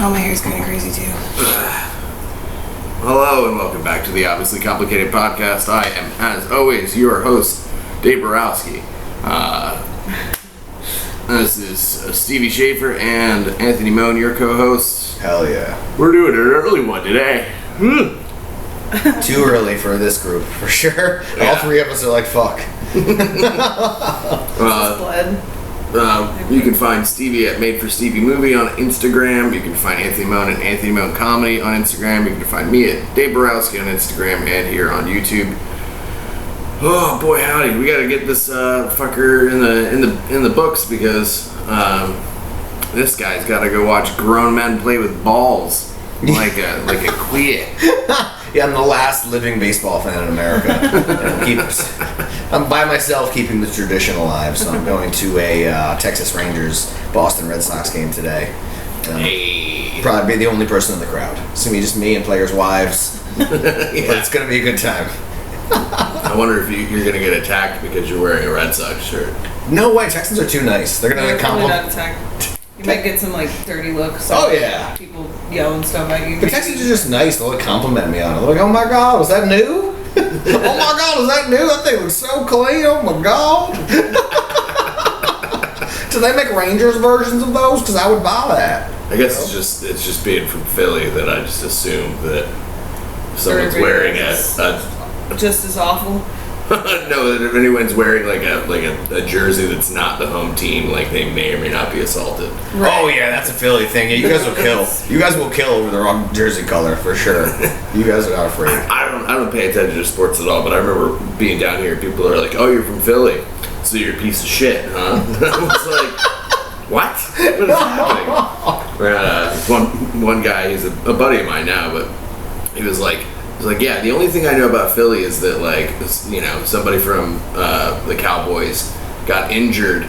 Oh, my hair's kind of crazy too. Hello and welcome back to the Obviously Complicated Podcast. I am, as always, your host, Dave Borowski. This is Stevie Schaefer and Anthony Moan, your co-hosts. Hell yeah. We're doing an early one today. Too early for this group, for sure. Yeah. All three of us are like, fuck. Blood. You can find Stevie at Made for Stevie Movie on Instagram. You can find Anthony Moan at Anthony Moan Comedy on Instagram. You can find me at Dave Borowski on Instagram and here on YouTube. Oh boy, howdy! We gotta get this fucker in the books because this guy's gotta go watch grown men play with balls like a queer. Yeah, I'm the last living baseball fan in America. I'm by myself keeping the tradition alive, so I'm going to a Texas Rangers Boston Red Sox game today. Hey. Probably be the only person in the crowd. It's gonna be just me and players' wives. Yeah. But it's gonna be a good time. I wonder if you're gonna get attacked because you're wearing a Red Sox shirt. No way, Texans are too nice. They're gonna Probably compliment. not attacked. You might get some like dirty looks. Oh yeah. People yelling stuff at you. The Texans are just nice. They'll compliment me on it. They're like, oh my god, is that new? Oh my god, is that new? That thing looks so clean. Oh my god. Do they make Rangers versions of those? Because I would buy that. I guess it's just being from Philly that I just assume that if someone's wearing a just as awful. no, that if anyone's wearing like a jersey that's not the home team, like they may or may not be assaulted. Right. Oh yeah, that's a Philly thing. Yeah, you guys will kill. You guys will kill over the wrong jersey color for sure. You guys are not afraid. I don't pay attention to sports at all, but I remember being down here. People are like, "Oh, you're from Philly, so you're a piece of shit, huh?" I was like, "What? What is happening?" One guy, he's a buddy of mine now, but he was like, yeah, the only thing I know about Philly is that, like, you know, somebody from the Cowboys got injured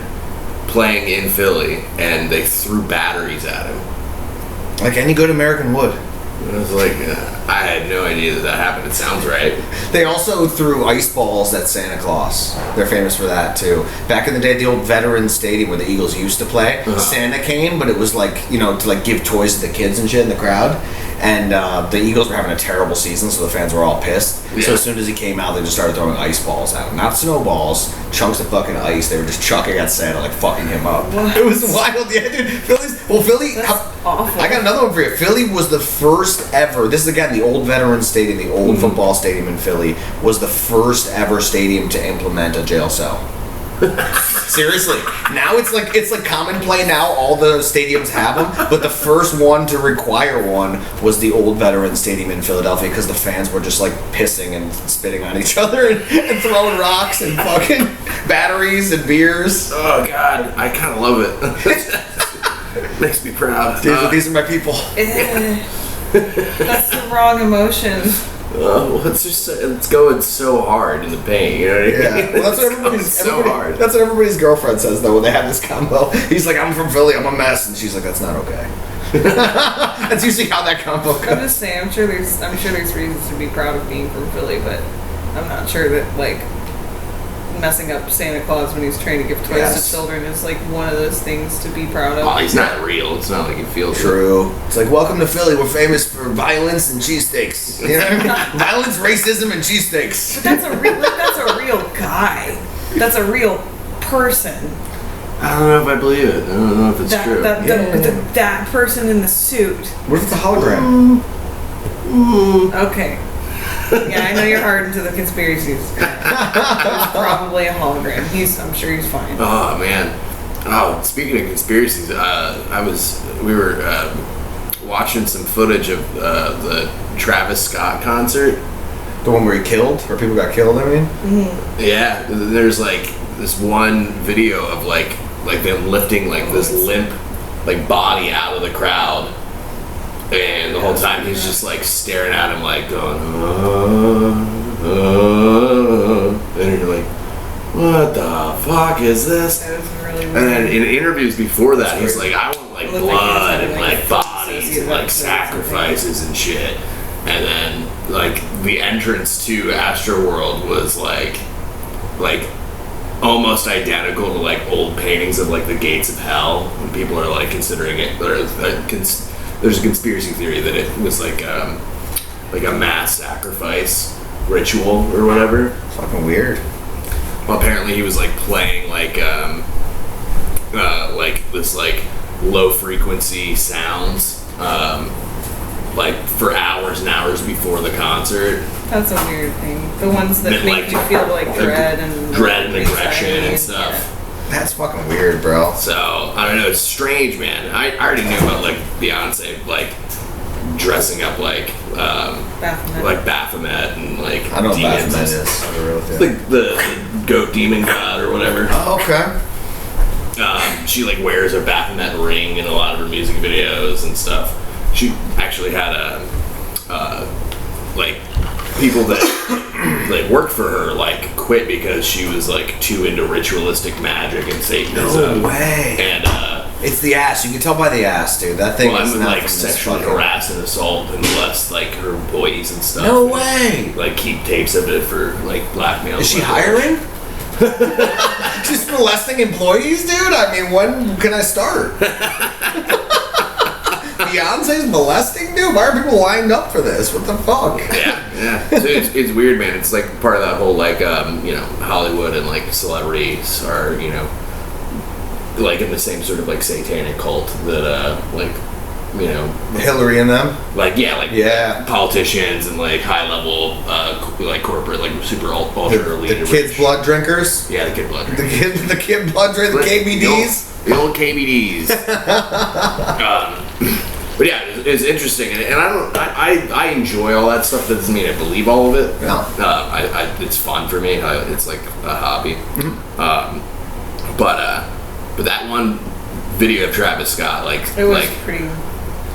playing in Philly, and they threw batteries at him. Like any good American would. And I was like, I had no idea that happened. It sounds right. They also threw ice balls at Santa Claus. They're famous for that too. Back in the day, the old Veterans Stadium where the Eagles used to play, Santa came, but it was like, you know, to like give toys to the kids and shit in the crowd. And the Eagles were having a terrible season, so the fans were all pissed. Yeah. So as soon as he came out, they just started throwing ice balls at him. Not snowballs, chunks of fucking ice. They were just chucking at Santa, like fucking him up. What? It was wild. Yeah, dude. Philly. That's awful. I got another one for you. Philly was the first ever. This is again the old Veterans Stadium, the old football stadium in Philly, was the first ever stadium to implement a jail cell. Seriously, now it's like common play now. All the stadiums have them, but the first one to require one was the old Veterans Stadium in Philadelphia because the fans were just like pissing and spitting on each other and throwing rocks and fucking batteries and beers. Oh God, I kind of love it. Makes me proud. These are my people. That's the wrong emotion. Well, it's going so hard in the paint, you know what I mean? Yeah, well, that's what hard. That's what everybody's girlfriend says though when they have this combo. He's like, I'm from Philly, I'm a mess, and she's like, that's not okay. That's usually how that combo goes. I'm just saying, I'm sure there's reasons to be proud of being from Philly, but I'm not sure that like messing up Santa Claus when he's trying to give toys to children is like one of those things to be proud of. Oh, he's not real. It's not like he feels true. It's like, welcome to Philly. We're famous for violence and cheesesteaks. You know what I mean? Violence, racism, and cheesesteaks. But that's a real guy. That's a real person. I don't know if I believe it. I don't know if it's true. That person in the suit. What if it's a hologram? Okay. Yeah, I know you're hard into the conspiracies. It was probably a hologram. I'm sure he's fine. Oh man. Oh, speaking of conspiracies, we were watching some footage of the Travis Scott concert. The one where he killed, or people got killed. I mean. Mm-hmm. Yeah, there's like this one video of like them lifting like this limp like body out of the crowd. And the whole time he's just like staring at him like going, and you're like, what the fuck is this? That was really weird. And then in interviews before that, he's like, I want like blood and like bodies and like sacrifices and shit. And then like the entrance to Astroworld was like almost identical to like old paintings of like the gates of hell, and people are like considering it. there's a conspiracy theory that it was like a mass sacrifice ritual or whatever. Fucking weird. Well, apparently he was like playing like this like low frequency sounds like for hours and hours before the concert. That's a weird thing. The ones that make you feel like dread and aggression and stuff. Yeah. That's fucking weird, bro. So I don't know. It's strange, man. I already knew about like Beyonce like dressing up like Baphomet and like I know what demons. Baphomet is. I'll be real with you. Like the goat demon god or whatever. Oh, okay. She like wears a Baphomet ring in a lot of her music videos and stuff. She actually had like people that like worked for her like quit because she was like too into ritualistic magic and Satanism. No way. And it's the ass. You can tell by the ass, dude. That thing is not like from this sexually fucking- harass and assault and molest like her employees and stuff. No way. Like keep tapes of it for like blackmail. Is she hiring? She's molesting employees, dude? I mean, when can I start? Beyonce's molesting, dude? Why are people lined up for this? What the fuck? Yeah. So it's weird, man. It's like part of that whole like Hollywood and like celebrities are like in the same sort of like satanic cult that Hillary and them? Yeah. Politicians and like high level like corporate like super ultra elite. The kids' blood drinkers? Yeah, the kid blood drinkers. The kid blood drinkers, the KBDs? The old KBDs. But yeah, it's interesting, and I enjoy all that stuff. That doesn't mean I believe all of it. No. It's fun for me. It's like a hobby. Mm-hmm. But that one video of Travis Scott, it was pretty,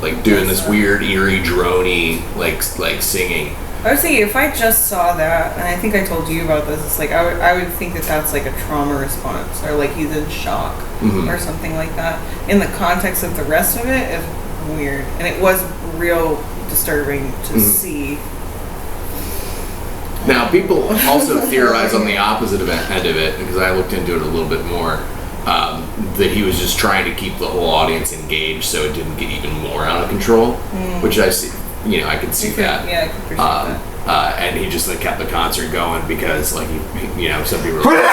like doing this weird, eerie, droney, like singing. I was thinking if I just saw that, and I think I told you about this, it's like I would think that that's like a trauma response, or like he's in shock, or something like that. In the context of the rest of it, it's weird, and it was real disturbing to see. Now, people also theorize on the opposite end of it, because I looked into it a little bit more, that he was just trying to keep the whole audience engaged so it didn't get even more out of control, which I see. I could see that. Yeah, I could appreciate that. And he just like kept the concert going because like some people were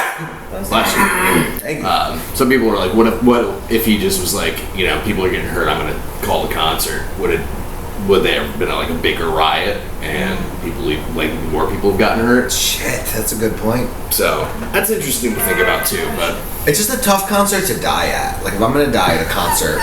some people were like, what if he just was like, people are getting hurt, I'm gonna call the concert. Would there have been like a bigger riot and more people have gotten hurt? Shit, that's a good point. So that's interesting to think about too. But it's just a tough concert to die at. Like if I'm gonna die at a concert,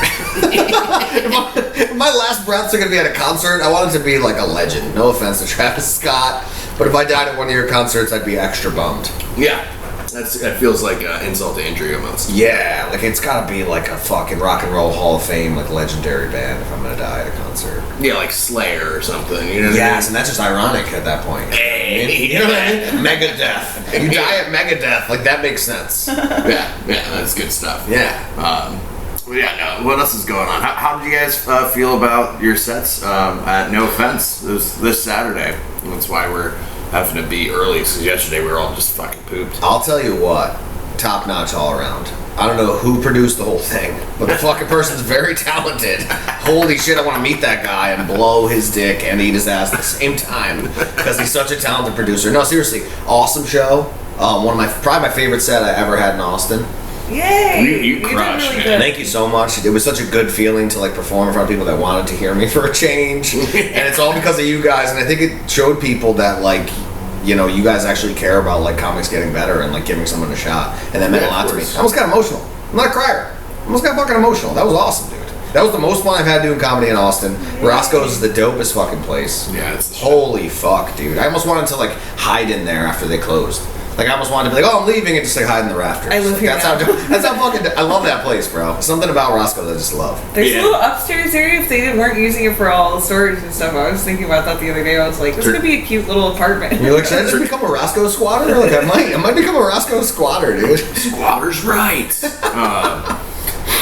if my last breaths are gonna be at a concert, I want it to be like a legend. No offense to Travis Scott, but if I died at one of your concerts, I'd be extra bummed. Yeah. That feels like an insult to injury almost. Yeah, like it's gotta be like a fucking rock and roll Hall of Fame, like legendary band if I'm gonna die at a concert. Yeah, like Slayer or something, Yes, I mean? And that's just ironic at that point. Hey, you know what I mean? Megadeth. You die at Megadeth, like that makes sense. Yeah, that's good stuff. Yeah. What else is going on? How did you guys feel about your sets at No Offense this Saturday? That's why we're having to be early, because yesterday we were all just fucking pooped. I'll tell you what, top notch all around. I don't know who produced the whole thing, but the fucking person's very talented. Holy shit, I want to meet that guy and blow his dick and eat his ass at the same time, because he's such a talented producer. No, seriously, awesome show. Probably my favorite set I ever had in Austin. Yay! You crushed, really man. good. Thank you so much. It was such a good feeling to like perform in front of people that wanted to hear me for a change, and it's all because of you guys. And I think it showed people that like, you guys actually care about like comics getting better and like giving someone a shot, and that meant a lot to me. I almost got emotional. I'm not a crier. I almost got fucking emotional. That was awesome, dude. That was the most fun I've had doing comedy in Austin. Roscoe's is the dopest fucking place. Yeah, it's the shit. Holy fuck, dude. I almost wanted to like hide in there after they closed. Like I almost wanted to be like, oh, I'm leaving, and just like hide in the rafters. I live here That's now. how fucking. I love that place, bro. Something about Roscoe that I just love. There's a little upstairs area if they weren't using it for all the storage and stuff. I was thinking about that the other day. I was like, this could be a cute little apartment. You're like, should I just become a Roscoe squatter? Like I might become a Roscoe squatter, dude. Squatter's right.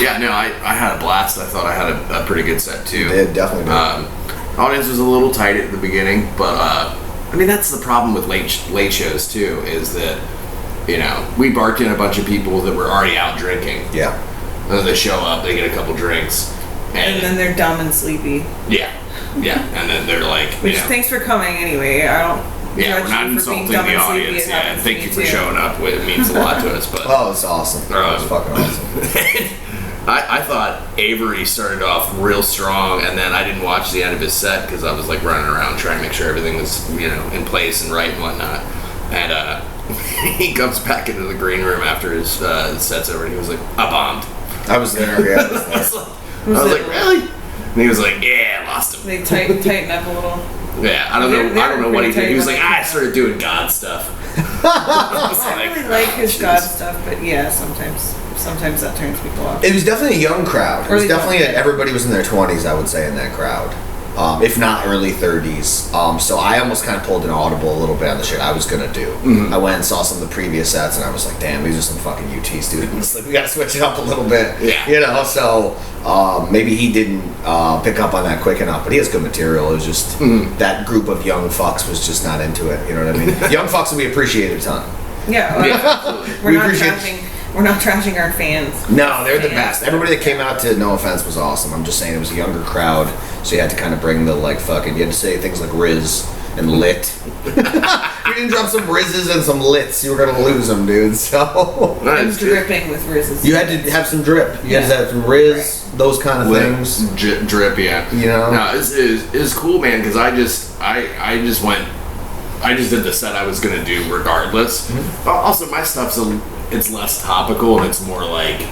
I had a blast. I thought I had a pretty good set too. You did, definitely did. Audience was a little tight at the beginning, but that's the problem with late shows too, is that we barked in a bunch of people that were already out drinking. Yeah. And then they show up, they get a couple drinks, And then they're dumb and sleepy. Yeah, and then they're like, Which, thanks for coming anyway. I don't. Yeah, we're not insulting the audience. Yeah, and thank you for showing up. It means a lot to us. But it's awesome. It was fucking awesome. I thought Avery started off real strong, and then I didn't watch the end of his set because I was like running around trying to make sure everything was in place and right and whatnot. And he comes back into the green room after his set's over, and he was like, "I bombed." I was there. Yeah. I was like, really? And he was like, "Yeah, I lost him." They tighten up a little. Yeah, I don't know what he did. He was like, I started doing God stuff. I really like his God stuff, but yeah, sometimes that turns people off. It was definitely a young crowd. It was definitely everybody was in their 20s, I would say, in that crowd. If not early 30s. So I almost kind of pulled an audible a little bit on the shit I was going to do. I went and saw some of the previous sets, and I was like, damn, these are some fucking UT students. Like, we got to switch it up a little bit. Yeah. So maybe he didn't pick up on that quick enough, but he has good material. It was just that group of young fucks was just not into it. You know what I mean? Young fucks will be appreciated a ton. Yeah. We're not trashing our fans. No, they're the best. Everybody that came out to No Offense was awesome. I'm just saying it was a younger crowd, so you had to kind of bring the you had to say things like Riz and Lit. You didn't drop some Rizzes and some Lits, you were gonna lose them, dude. So I was dripping with Rizzes. You had to have some drip. You had to have some Riz, those kind of things. Drip, yeah. No, it's cool, man. Because I just did the set I was gonna do regardless. Also, my stuff's it's less topical and it's more like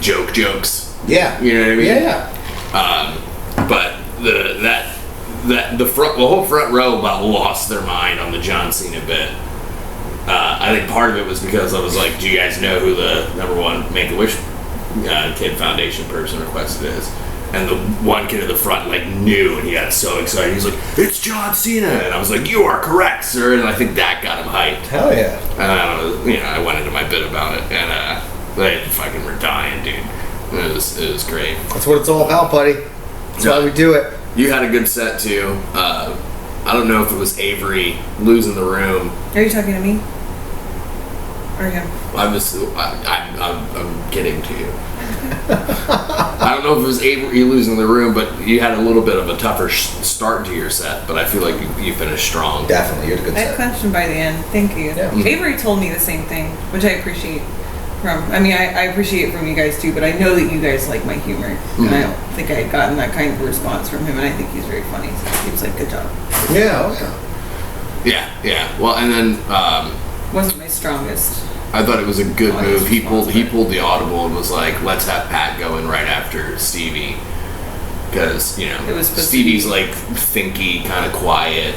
jokes. Yeah. You know what I mean? Yeah. But the whole front row about lost their mind on the John Cena bit. I think part of it was because I was like, do you guys know who the #1 Make-A-Wish Kid Foundation person requested is? And the one kid in the front knew, and he got so excited. He's like, "It's John Cena!" And I was like, "You are correct, sir." And I think that got him hyped. Hell yeah! And I went into my bit about it, and they fucking were dying, dude. It was great. That's what it's all about, buddy. That's why we do it. You had a good set too. I don't know if it was Avery losing the room. Are you talking to me? Or him? I'm kidding to you. I don't know if it was Avery losing the room, but you had a little bit of a tougher start to your set, but I feel like you finished strong. Definitely, you had a good set. I clenched him by the end. Thank you. Yeah. Avery told me the same thing, which I appreciate. I appreciate it from you guys too, but I know that you guys like my humor, and I don't think I had gotten that kind of response from him, and I think he's very funny, so he was like, good job. Yeah, okay. Yeah. Well, and then wasn't my strongest. I thought it was a good move. He pulled the audible and was like, let's have Pat go in right after Stevie, because Stevie's thinky, kind of quiet,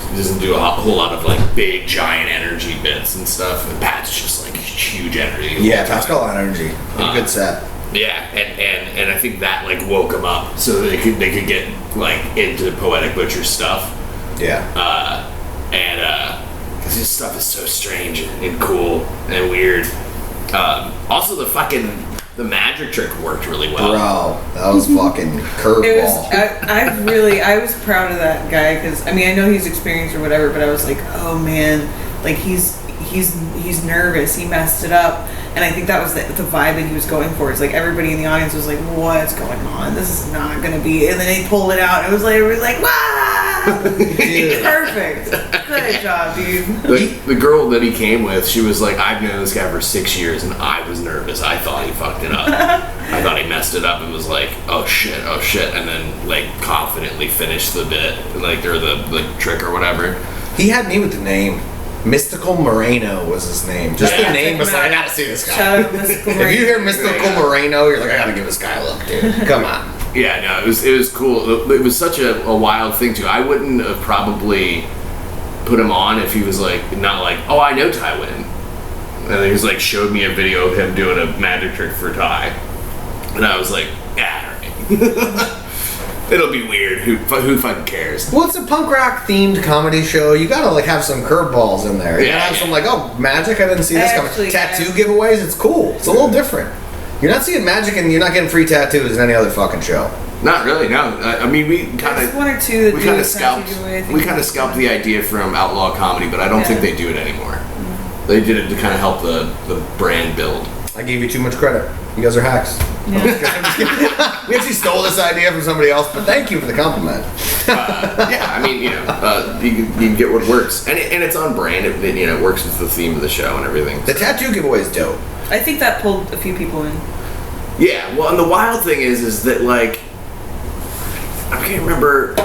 doesn't do a whole lot of big giant energy bits and stuff, and Pat's just huge energy. Yeah, Pat's got a lot of energy. Good set. Yeah, and I think that woke him up so they could get into Poetic Butcher stuff. Yeah. Because his stuff is so strange and cool and weird. Also, the magic trick worked really well. Bro, that was fucking curveball. I was proud of that guy because I know he's experienced or whatever, but I was like, oh man, he's nervous. He messed it up, and I think that was the vibe that he was going for. It's everybody in the audience was like, what's going on? This is not gonna be. And then they pulled it out. And it was wow. Perfect. Good job, dude. The girl that he came with, she was like, I've known this guy for 6 years, and I was nervous. I thought he fucked it up. I thought he messed it up and was like, oh shit, and then confidently finished the bit, or the trick or whatever. He had me with the name. Mystical Moreno was his name. Just the name was I gotta see this guy. Shout out Mystical Moreno. If you hear Mystical Moreno, you're like, I gotta give this guy a look, dude. Come on. Yeah, no, it was cool. It was such a wild thing too. I wouldn't have probably put him on if he was not oh, I know Tywin. And then he was showed me a video of him doing a magic trick for Ty, and I was like, yeah, alright. It'll be weird. Who fucking cares? Well, it's a punk rock themed comedy show. You gotta have some curveballs in there. You gotta have some oh, magic. I didn't see this coming. Tattoo giveaways. It's cool. It's a little different. You're not seeing magic and you're not getting free tattoos in any other fucking show. Not really, no. We kind of one or two. We kind of scalped the idea from Outlaw Comedy, but I don't think they do it anymore. They did it to kind of help the brand build. I gave you too much credit. You guys are hacks. Yeah. We actually stole this idea from somebody else, but thank you for the compliment. Yeah, I mean, you can get what works, and it's on brand. It works with the theme of the show and everything. The tattoo giveaway is dope. I think that pulled a few people in. Yeah, well, and the wild thing is that like I can't remember,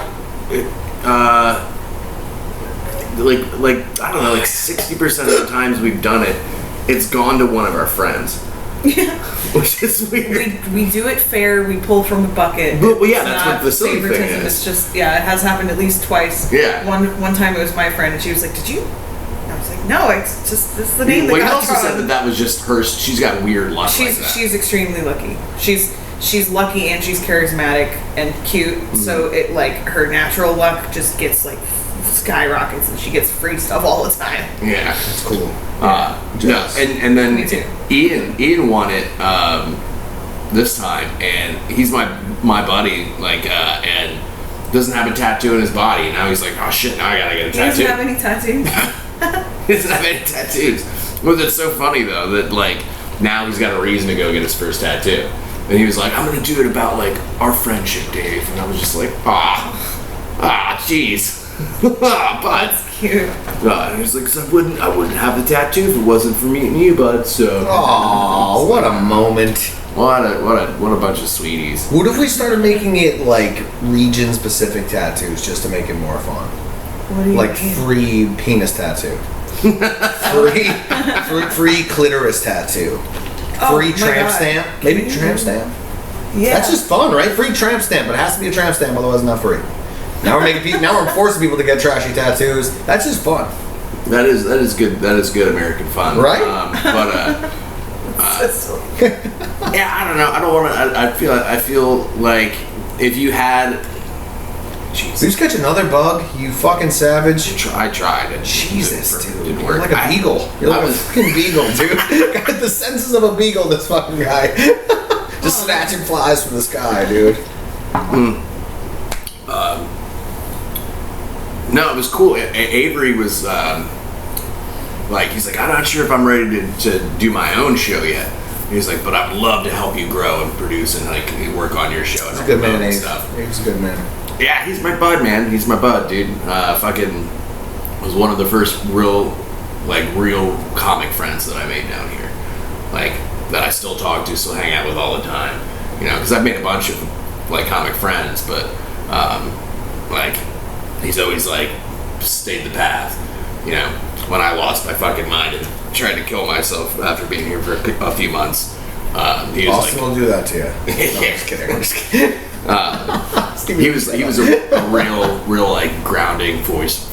like I don't know, like 60% of the times we've done it, it's gone to one of our friends. Yeah. Which is weird. We do it fair. We pull from the bucket. Well, yeah, It's that's not what the silly thing favoritism, is. It's just, yeah, it has happened at least twice. Yeah. One time it was my friend, and she was like, "Did you?" And I was like, "No, it's just this is the name." Well, that you got also drawn." said that was just her. She's got weird luck like that. She's extremely lucky. She's lucky and she's charismatic and cute. Mm-hmm. So it like her natural luck just gets like skyrockets, and she gets free stuff all the time. Yeah, That's cool. no, and then Me too. Ian won it this time, and he's my buddy, like, and doesn't have a tattoo in his body. Now he's like, oh shit, now I gotta get a He tattoo. doesn't have any tattoos. He doesn't have any tattoos. Well, it's so funny though that like now he's got a reason to go get his first tattoo, and he was like, I'm gonna do it about like our friendship, Dave, and I was just like, jeez. But Cute. he was like, 'cause I wouldn't have the tattoo if it wasn't for me and you, bud. So, Oh, what a moment. what a bunch of sweeties. What if we started making it like region-specific tattoos just to make it more fun? What do you Like mean? free penis tattoo. free clitoris tattoo. Oh, Free my tramp God. stamp. Maybe tramp stamp. Yeah. That's just fun, right? Free tramp stamp, but it has to be a tramp stamp, otherwise it's not free. Now we're forcing people to get trashy tattoos. That's just fun. That is good. That is good American fun, Right? Yeah, I don't know. I don't want to. I feel like if you had, Did you just catch another bug, you fucking savage? I tried it. Jesus, It dude. didn't You're work. like a beagle. You're I like a was- fucking beagle, dude. Got the senses of a beagle, this fucking guy. Just snatching flies from the sky, dude. No, it was cool. Avery was like, he's like, I'm not sure if I'm ready to do my own show yet. He's like, but I'd love to help you grow and produce and like work on your show and He's a good man, and Abe. stuff. He's a good man. Yeah, he's my bud, man. He's my bud, dude. Fucking was one of the first real comic friends that I made down here. Like, that I still talk to, still hang out with all the time. You know, because I've made a bunch of like comic friends, but like he's always like stayed the path. You know, when I lost my fucking mind and tried to kill myself after being here for a few months, he was Austin will do that to you. No, I'm just kidding. I'm just kidding. he was a real like grounding force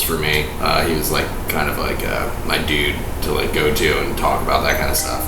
for me. He was like kind of like my dude to like go to and talk about that kind of stuff.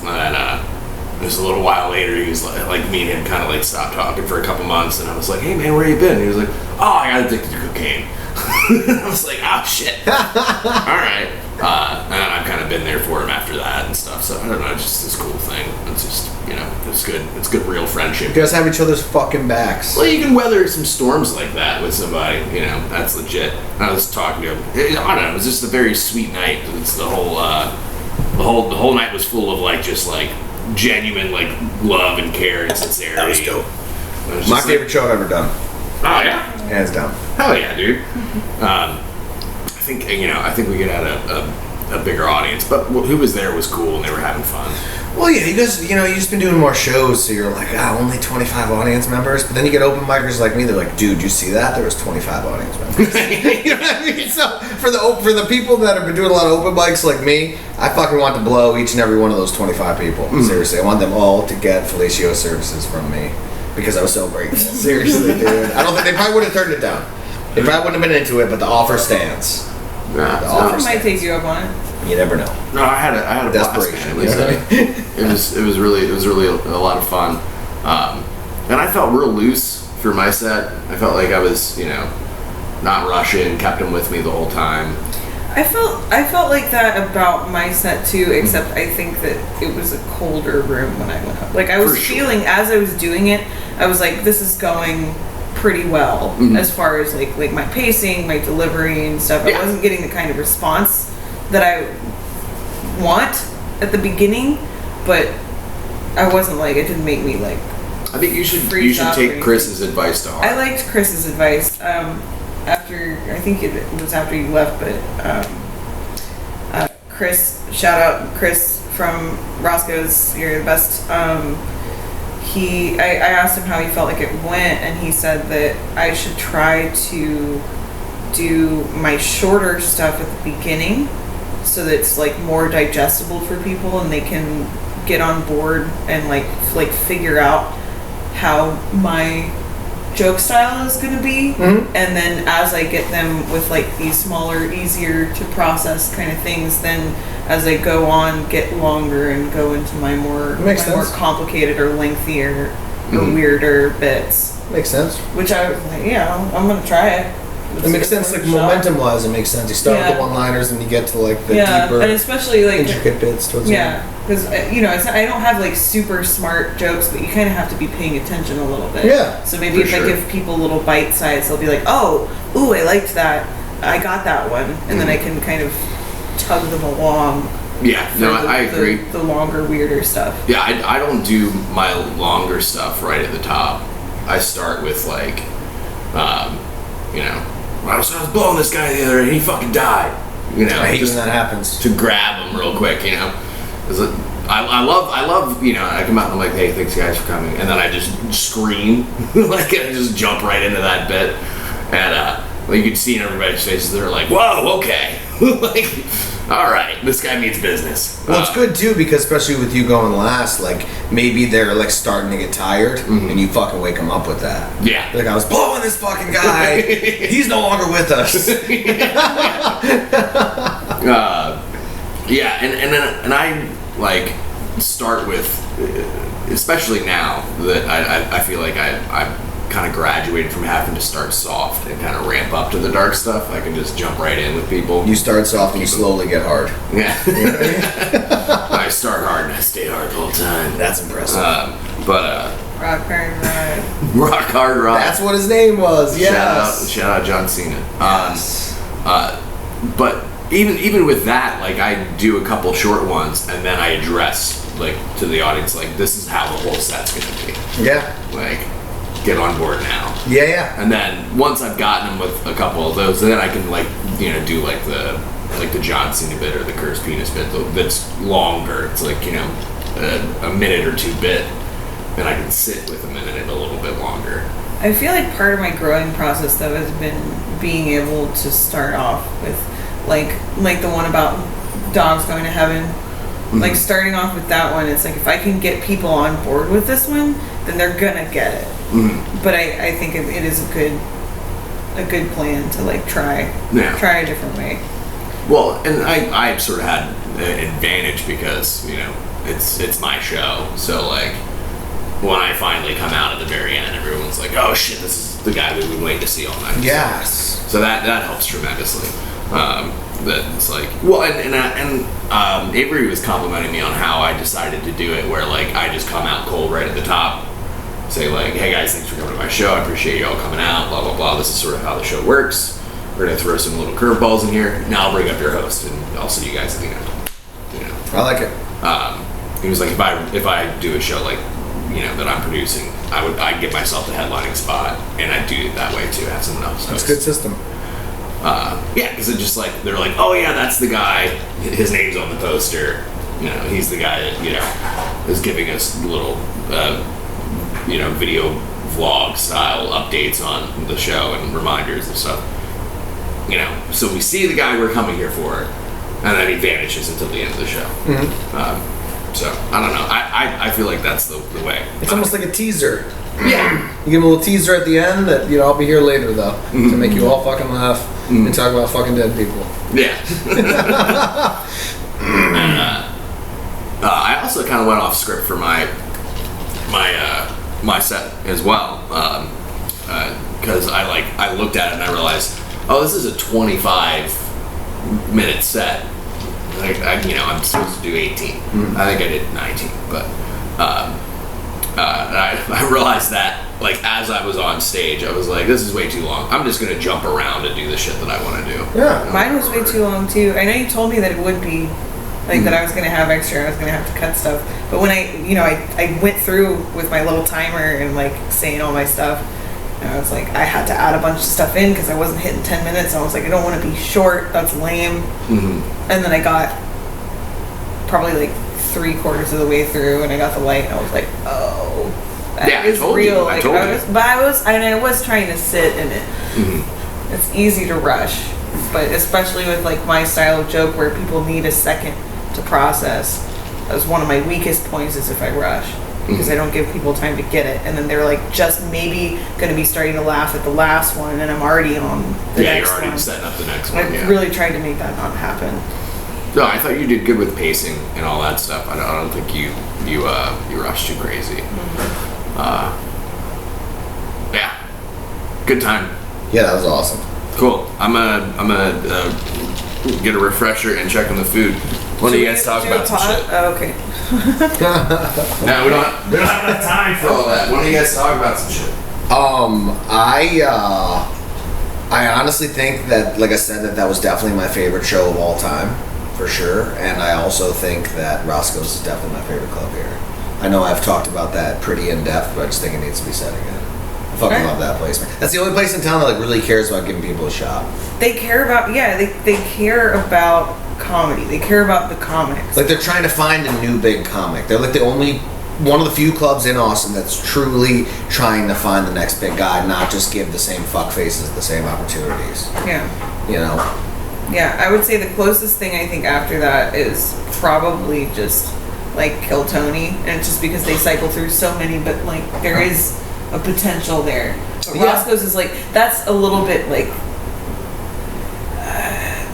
And just a little while later, he was like me and him kind of like stopped talking for a couple months, and I was like, hey man, where you been? And he was like, oh, I got addicted to cocaine. I was like, oh shit. All right. And I've kind of been there for him after that and stuff. So I don't know, it's just this cool thing. It's just, you know, it's good. It's good real friendship. You guys have each other's fucking backs. Well, you can weather some storms like that with somebody. You know, that's legit. I was talking to him. I don't know. It was just a very sweet night. It's the whole night was full of like just like genuine like love and care and sincerity. That was dope. It was My just favorite show I've ever done. Like, oh yeah. Hands down. Hell yeah, dude. I think we could add a bigger audience, but who was there was cool and they were having fun. Well, yeah, you guys, you've just been doing more shows, so you're like, only 25 audience members. But then you get open micers like me, they're like, dude, you see that? There was 25 audience members. You know what I mean? So for the people that have been doing a lot of open mics like me, I fucking want to blow each and every one of those 25 people. Seriously, I want them all to get fellatio services from me because I was so grateful. Seriously, dude. I don't think they probably would have turned it down. They probably wouldn't have been into it, but the offer stands. Nah, The I offer might stands. take you up on it. You never know. no, I had a blast, Desperation. man. It was really a lot of fun, and I felt real loose for my set. I felt like I was, not rushing, kept him with me the whole time. I felt like that about my set too, except I think that it was a colder room when I went up. Like I was For sure. feeling as I was doing it, I was like, this is going pretty well as far as like my pacing, my delivery and stuff. Yeah. I wasn't getting the kind of response that I want at the beginning, but I wasn't like, it didn't make me like. I think you should take Chris's advice to heart. I liked Chris's advice. I think it was after you left, but Chris, shout out Chris from Roscoe's, you're the best. I asked him how he felt like it went, and he said that I should try to do my shorter stuff at the beginning so that it's like more digestible for people and they can get on board and like figure out how my joke style is going to be, and then as I get them with like these smaller, easier to process kind of things, then as I go on, get longer and go into my more complicated or lengthier or weirder bits. Makes sense. Which I was like, yeah, I'm going to try it. It makes sense, like momentum-wise. It makes sense. You start with the one-liners, and you get to like the deeper, and especially like intricate bits towards the end. Because I don't have like super smart jokes, but you kind of have to be paying attention a little bit. Yeah. So maybe if I give people a little bite size, they'll be like, "Oh, ooh, I liked that. I got that one," and then I can kind of tug them along. Yeah. No, I agree. The longer, weirder stuff. Yeah, I don't do my longer stuff right at the top. I start with like, I was blowing this guy the other day, and he fucking died. I hate when that happens. To grab him real quick, I love, I come out and I'm like, hey, thanks guys for coming, and then I just scream, like I just jump right into that bit, and you can see in everybody's faces, they're like, whoa, okay, like, all right, this guy means business. Well, it's good too, because especially with you going last, like maybe they're like starting to get tired, and you fucking wake them up with that. Yeah, like I was blowing this fucking guy. He's no longer with us. Yeah, and I like start with, especially now that I feel like I kind of graduated from having to start soft and kind of ramp up to the dark stuff. I can just jump right in with people. You start soft and you slowly get hard. Yeah. I start hard and I stay hard the whole time. That's impressive. Rock hard ride. Rock hard ride. That's what his name was. Yes. Shout out John Cena. But even with that, like I do a couple short ones and then I address like to the audience like this is how the whole set's gonna be. Yeah. Like get on board now. Yeah. And then once I've gotten them with a couple of those, then I can do like the John Cena bit or the cursed penis bit that's longer. It's like a minute or two bit, and I can sit with them in it a little bit longer. I feel like part of my growing process though has been being able to start off with like the one about dogs going to heaven. Like starting off with that one, it's like if I can get people on board with this one, then they're gonna get it. But I think it is a good plan to like try a different way. Well, and I sort of had an advantage because it's my show, so like when I finally come out at the very end, everyone's like, oh shit, this is the guy we've been waiting to see all night. Yes. So that helps tremendously. That it's like, well, and Avery was complimenting me on how I decided to do it, where like I just come out cold right at the top, say like, hey guys, thanks for coming to my show, I appreciate you all coming out, blah blah blah, this is sort of how the show works, we're gonna throw some little curveballs in here, now I'll bring up your host and I'll see you guys at the end. I like it. He was like, if I do a show like that I'm producing, I'd give myself the headlining spot, and I'd do it that way too, have someone else. That's a good system. Yeah, because it's just like they're like, oh yeah, that's the guy. His name's on the poster. He's the guy that is giving us little, video vlog style updates on the show and reminders and stuff. So we see the guy we're coming here for, and then he vanishes until the end of the show. So I don't know. I feel like that's the way. It's almost like a teaser. Yeah. You give them a little teaser at the end that I'll be here later though to make you all fucking laugh and talk about fucking dead people. Yeah. I also kind of went off script for my set as well, because I looked at it and I realized, oh, this is a 25-minute set. I'm supposed to do 18. I think I did 19, but I realized that like as I was on stage, I was like, this is way too long. I'm just gonna jump around and do the shit that I want to do. Yeah, mine was way too long too. I know you told me that it would be like that I was gonna have extra. I was gonna have to cut stuff, But when I went through with my little timer and like saying all my stuff, and I was like, I had to add a bunch of stuff in because I wasn't hitting 10 minutes. I was like, I don't want to be short. That's lame. And then I got probably like 3/4 of the way through, and I got the light, and I was like, oh, that is real. I was trying to sit in it. It's easy to rush, but especially with like my style of joke where people need a second to process. That's one of my weakest points is if I rush, because I don't give people time to get it, and then they're like just maybe going to be starting to laugh at the last one, and I'm already on the next one. You're already setting up the next one. I really tried to make that not happen. No, I thought you did good with pacing and all that stuff. I don't think you rushed too crazy. Yeah, good time. Yeah, that was awesome. Cool. I'm gonna get a refresher and check on the food. When do you guys talk about some shit? Oh, okay. No, we don't have enough time for all that. When do you guys talk about some shit? I honestly think that, like I said, that was definitely my favorite show of all time, for sure. And I also think that Roscoe's is definitely my favorite club here. I know I've talked about that pretty in depth, but I just think it needs to be said again. I fucking love that place, man. That's the only place in town that like really cares about giving people a shot. They care about they care about comedy. They care about the comics. Like they're trying to find a new big comic. They're like the only one of the few clubs in Austin that's truly trying to find the next big guy, not just give the same fuck faces the same opportunities. Yeah. You know? Yeah, I would say the closest thing I think after that is probably just like Kill Tony, and it's just because they cycle through so many, but like there is a potential there. But Roscoe's is like, that's a little bit like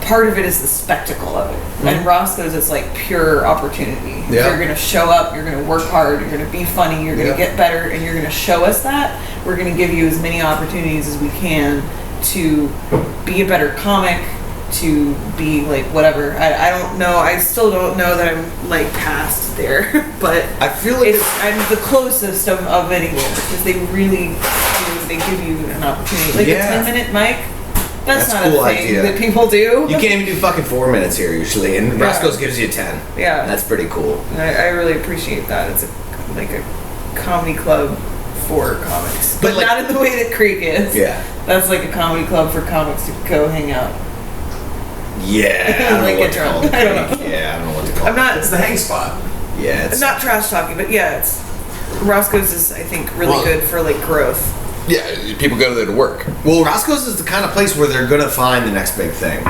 part of it is the spectacle of it. And Roscoe's is like pure opportunity. Yeah. You're gonna show up, you're gonna work hard, you're gonna be funny, you're gonna get better, and you're gonna show us that. We're gonna give you as many opportunities as we can to be a better comic, to be like whatever. I don't know. I still don't know that I'm like past there, but I feel like I'm the closest of anywhere because they really they give you an opportunity. Like a 10-minute mic. That's not cool a thing idea. that people do. You can't even do fucking 4 minutes here usually, and Roscoe's gives you 10. Yeah, that's pretty cool. And I really appreciate that. It's like a comedy club for comics, but like, not in the way that Creek is. Yeah, that's like a comedy club for comics to go hang out. Yeah, I don't know what to call it. I don't know. Yeah, I don't know what to call it. It's the hang spot. Yeah, it's not trash talking, but yeah, it's Roscoe's is I think really good for like growth. Yeah, people go there to work. Well, Roscoe's is the kind of place where they're gonna find the next big thing.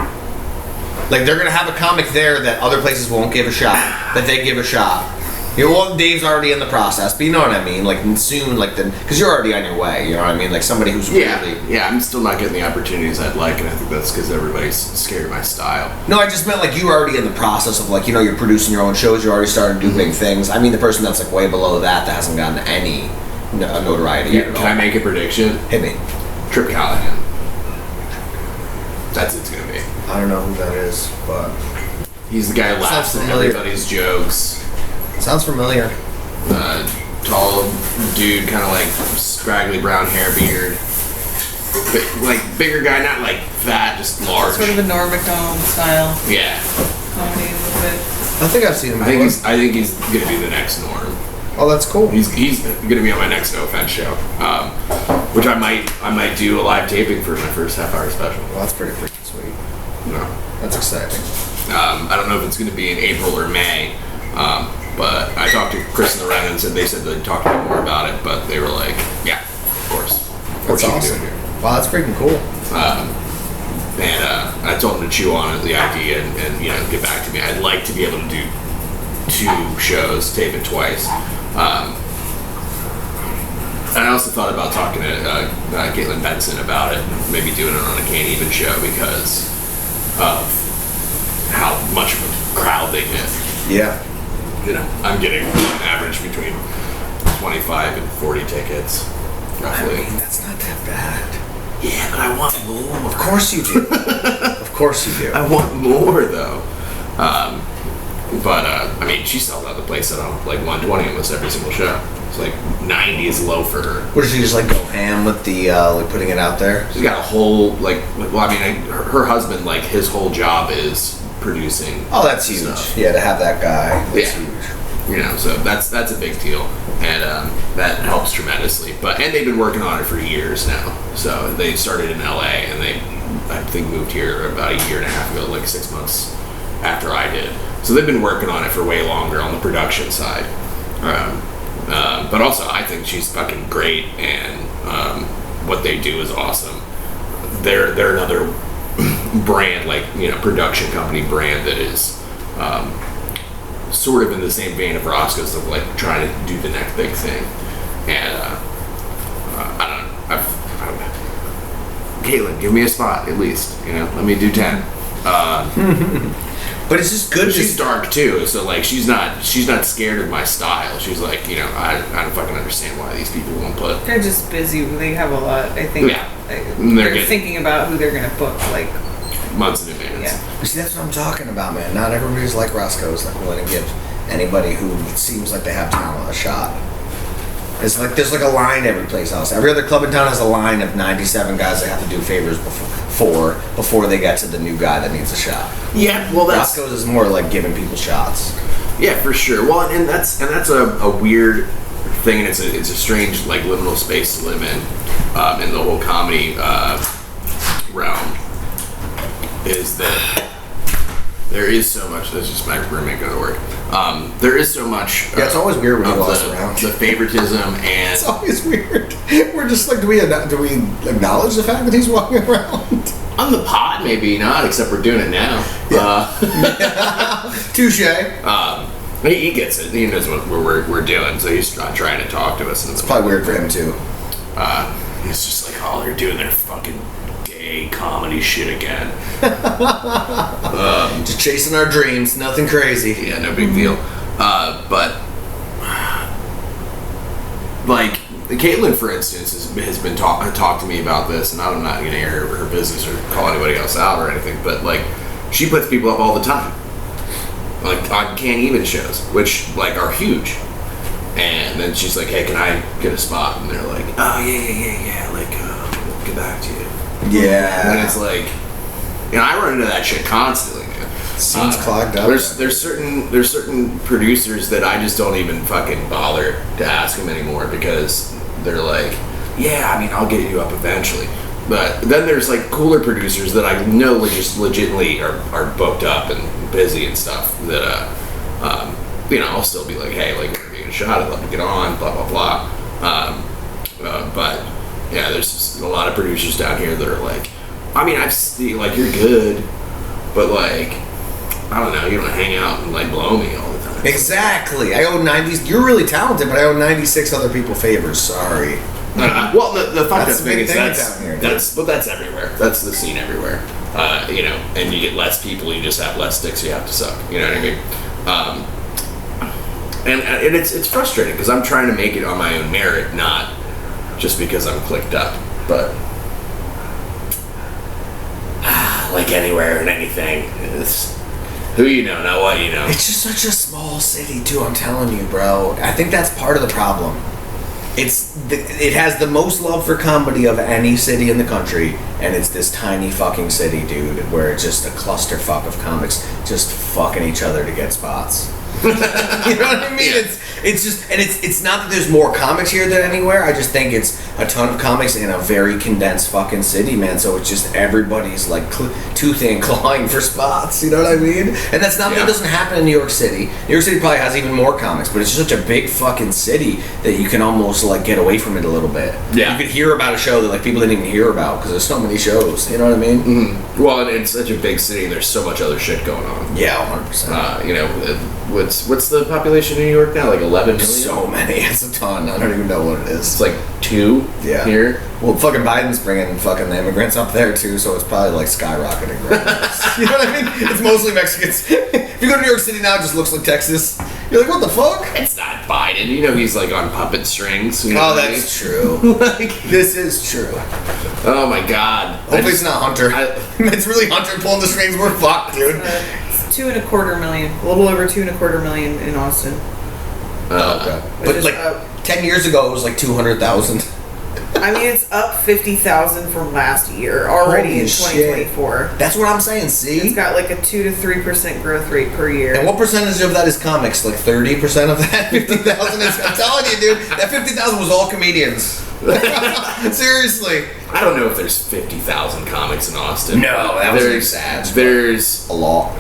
Like they're gonna have a comic there that other places won't give a shot, that they give a shot. You know, well, Dave's already in the process, but you know what I mean. Like soon, like because you're already on your way. You know what I mean? Like somebody who's really I'm still not getting the opportunities I'd like, and I think that's because everybody's scared of my style. No, I just meant like you were already in the process of like you're producing your own shows. You're already starting to do big things. I mean, the person that's like way below that hasn't gotten any notoriety yet at all. Can I make a prediction? Hit me. Trip Callahan. That's it's gonna be. I don't know who that is, but he's the guy who laughs at everybody's jokes. Sounds familiar. Tall dude, kind of like scraggly brown hair, beard. Like bigger guy, not like fat, just large. Sort of a Norm Macdonald style. Yeah. Comedy a little bit. I think I've seen him. I think he's gonna be the next Norm. Oh, that's cool. He's gonna be on my next No Offense show, which I might do a live taping for my first half-hour special. Well, that's pretty freaking sweet. No. That's exciting. I don't know if it's gonna be in April or May. But I talked to Chris and the Rennans, and they said they'd talk to me more about it, but they were like, yeah, of course. That's awesome. Wow, that's freaking cool. And I told them to chew on the idea and get back to me. I'd like to be able to do 2 shows, tape it twice. And I also thought about talking to Caitlin Benson about it, maybe doing it on a Can't Even show because of how much of a crowd they get. Yeah. I'm getting an average between 25 and 40 tickets, roughly. I mean, that's not that bad. Yeah, but I want more. Of course you do. Of course you do. I want more, though. But I mean, she sells out the place at like 120 almost every single show. It's like 90 is low for her. What, does she just like go ham with the like putting it out there? She's got a whole her husband, like his whole job is producing. Oh, that's huge. Stuff. Yeah, to have that guy. That's huge. So that's a big deal, and that helps tremendously. And they've been working on it for years now. So they started in LA, and I think moved here about a year and a half ago, like 6 months after I did. So they've been working on it for way longer on the production side. But also, I think she's fucking great, and what they do is awesome. They're another brand, like, production company brand that is sort of in the same vein of Roscoe's, of like trying to do the next big thing. And I don't know. Caitlin, give me a spot at least. Let me do 10. But it's just good. She's dark too, so like she's not scared of my style. She's like, I don't fucking understand why these people won't put. They're just busy. They have a lot. I think. Yeah. They're thinking about who they're gonna book like months in advance. Yeah. See, that's what I'm talking about, man. Not everybody's like Roscoe's, like willing to give anybody who seems like they have talent a shot. It's like there's like a line every place else. Every other club in town has a line of 97 guys they have to do favors before they get to the new guy that needs a shot. Yeah, well, Roscoe's is more like giving people shots. Yeah, for sure. Well, and that's a weird thing, and it's a strange like liminal space to live in the whole comedy realm. Is that there is so much. That's just my roommate going to work. There is so much. Yeah, it's always weird when you walk around. The favoritism and it's always weird. We're just like, do we acknowledge the fact that he's walking around? On the pod, maybe not, except we're doing it now. Yeah. Touche. He gets it. He knows what we're doing, so he's not trying to talk to us. It's probably weird for him too. He's just like, oh, they're doing their fucking gay comedy shit again. Just chasing our dreams, nothing crazy. Yeah, no big deal. But like Caitlin, for instance, has been talked to me about this, and I'm not going to air her business or call anybody else out or anything. But like, she puts people up all the time, like on Can't Even shows, which like are huge. And then she's like, "Hey, can I get a spot?" And they're like, "Oh yeah. Like, we'll get back to you." Yeah. And it's like, I run into that shit constantly, man. Seems clogged up. There's certain producers that I just don't even fucking bother to ask them anymore because they're like, "Yeah, I mean, I'll get you up eventually." But then there's like cooler producers that I know just legitimately are booked up and busy and stuff that I'll still be like, "Hey, like, we're getting a shot. I'd love to get on." Blah blah blah. But yeah, there's just a lot of producers down here that are like, I mean, like, you're good, but like, I don't know, you don't hang out and like blow me all the time. Exactly. I owe 90s. You're really talented, but I owe 96 other people favors. Sorry. Well, the fucked up thing is that's everywhere. That's the scene everywhere. And you get less people, you just have less dicks you have to suck. You know what I mean? And it's frustrating because I'm trying to make it on my own merit, not just because I'm clicked up. But like anywhere and anything, it's who you know, not what you know. It's just such a small city too. I'm telling you, bro. I think that's part of the problem. It has the most love for comedy of any city in the country, and it's this tiny fucking city, dude, where it's just a clusterfuck of comics just fucking each other to get spots. You know what I mean? Yeah. It's just, and it's not that there's more comics here than anywhere. I just think it's a ton of comics in a very condensed fucking city, man. So it's just everybody's like toothing and clawing for spots. You know what I mean? And that's not that it doesn't happen in New York City. New York City probably has even more comics, but it's just such a big fucking city that you can almost like get away from it a little bit. Yeah, you could hear about a show that like people didn't even hear about because there's so many shows. You know what I mean? Mm-hmm. Well, and it's such a big city, and there's so much other shit going on. Yeah, 100%. What's the population of New York now? Like 11 million? So many. It's a ton. I don't even know what it is. It's like 2 here. Well, fucking Biden's bringing fucking the immigrants up there too, so it's probably like skyrocketing. Right? You know what I mean? It's mostly Mexicans. If you go to New York City now, it just looks like Texas. You're like, what the fuck? It's not Biden. You know he's like on puppet strings. You know that's true. Like, this is true. Oh my god. Hopefully it's not Hunter. It's really Hunter pulling the strings. We're fucked, dude. It's 2.25 million. A little over 2.25 million in Austin. Okay. But like 10 years ago, it was like 200,000. I mean, it's up 50,000 from last year already Holy in shit. 2024. That's what I'm saying. See, It's got like a 2 to 3% growth rate per year. and what percentage of that is comics? Like 30% of that 50,000 is. I'm telling you, dude, that 50,000 was all comedians. Seriously. I don't know if there's 50,000 comics in Austin. No, that was sad. There's A lot.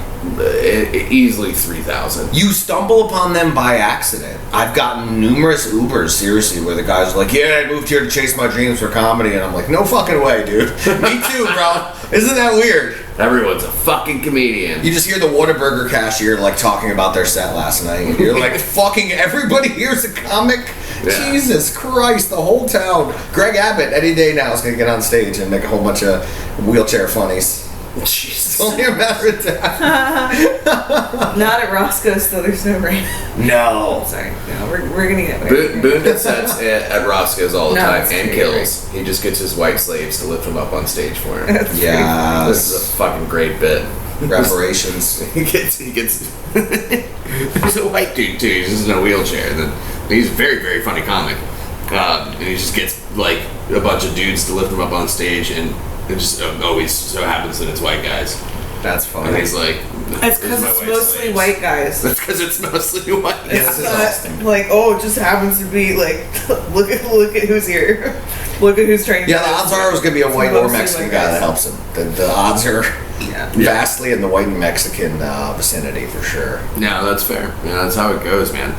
easily 3,000. You stumble upon them by accident. I've gotten numerous Ubers, seriously, where the guys are like, yeah, I moved here to chase my dreams for comedy. And I'm like, no fucking way, dude. Me too, bro. Isn't that weird? Everyone's a fucking comedian. You just hear the Whataburger cashier like talking about their set last night. And you're like, fucking everybody here's a comic? Yeah. Jesus Christ, the whole town. Greg Abbott, any day now, is going to get on stage and make a whole bunch of wheelchair funnies. Jesus. It's only a matter of time. Not at Roscoe's, though. There's no rain. No. Sorry. No, we're gonna get there. Boone does sets at Roscoe's all the No, time it's and pretty kills. He just gets his white slaves to lift him up on stage for him. That's pretty funny. This is a fucking great bit. Reparations. He gets he's a white dude too, he's just in a wheelchair, and then he's a very, very funny comic. And he just gets like a bunch of dudes to lift him up on stage, and it just always so happens that it's white guys. That's And funny. he's like, It's "These because are my it's white mostly slaves." white guys. That's because it's mostly white. Yeah, It's this is not Austin. like, oh, it just happens to be like, look at who's here. Look at who's trying to Yeah, the odds are it was going to be a white or Mexican guy that helps him. The odds are Yeah. vastly in the white and Mexican vicinity for sure. No, that's fair. Yeah, that's how it goes, man.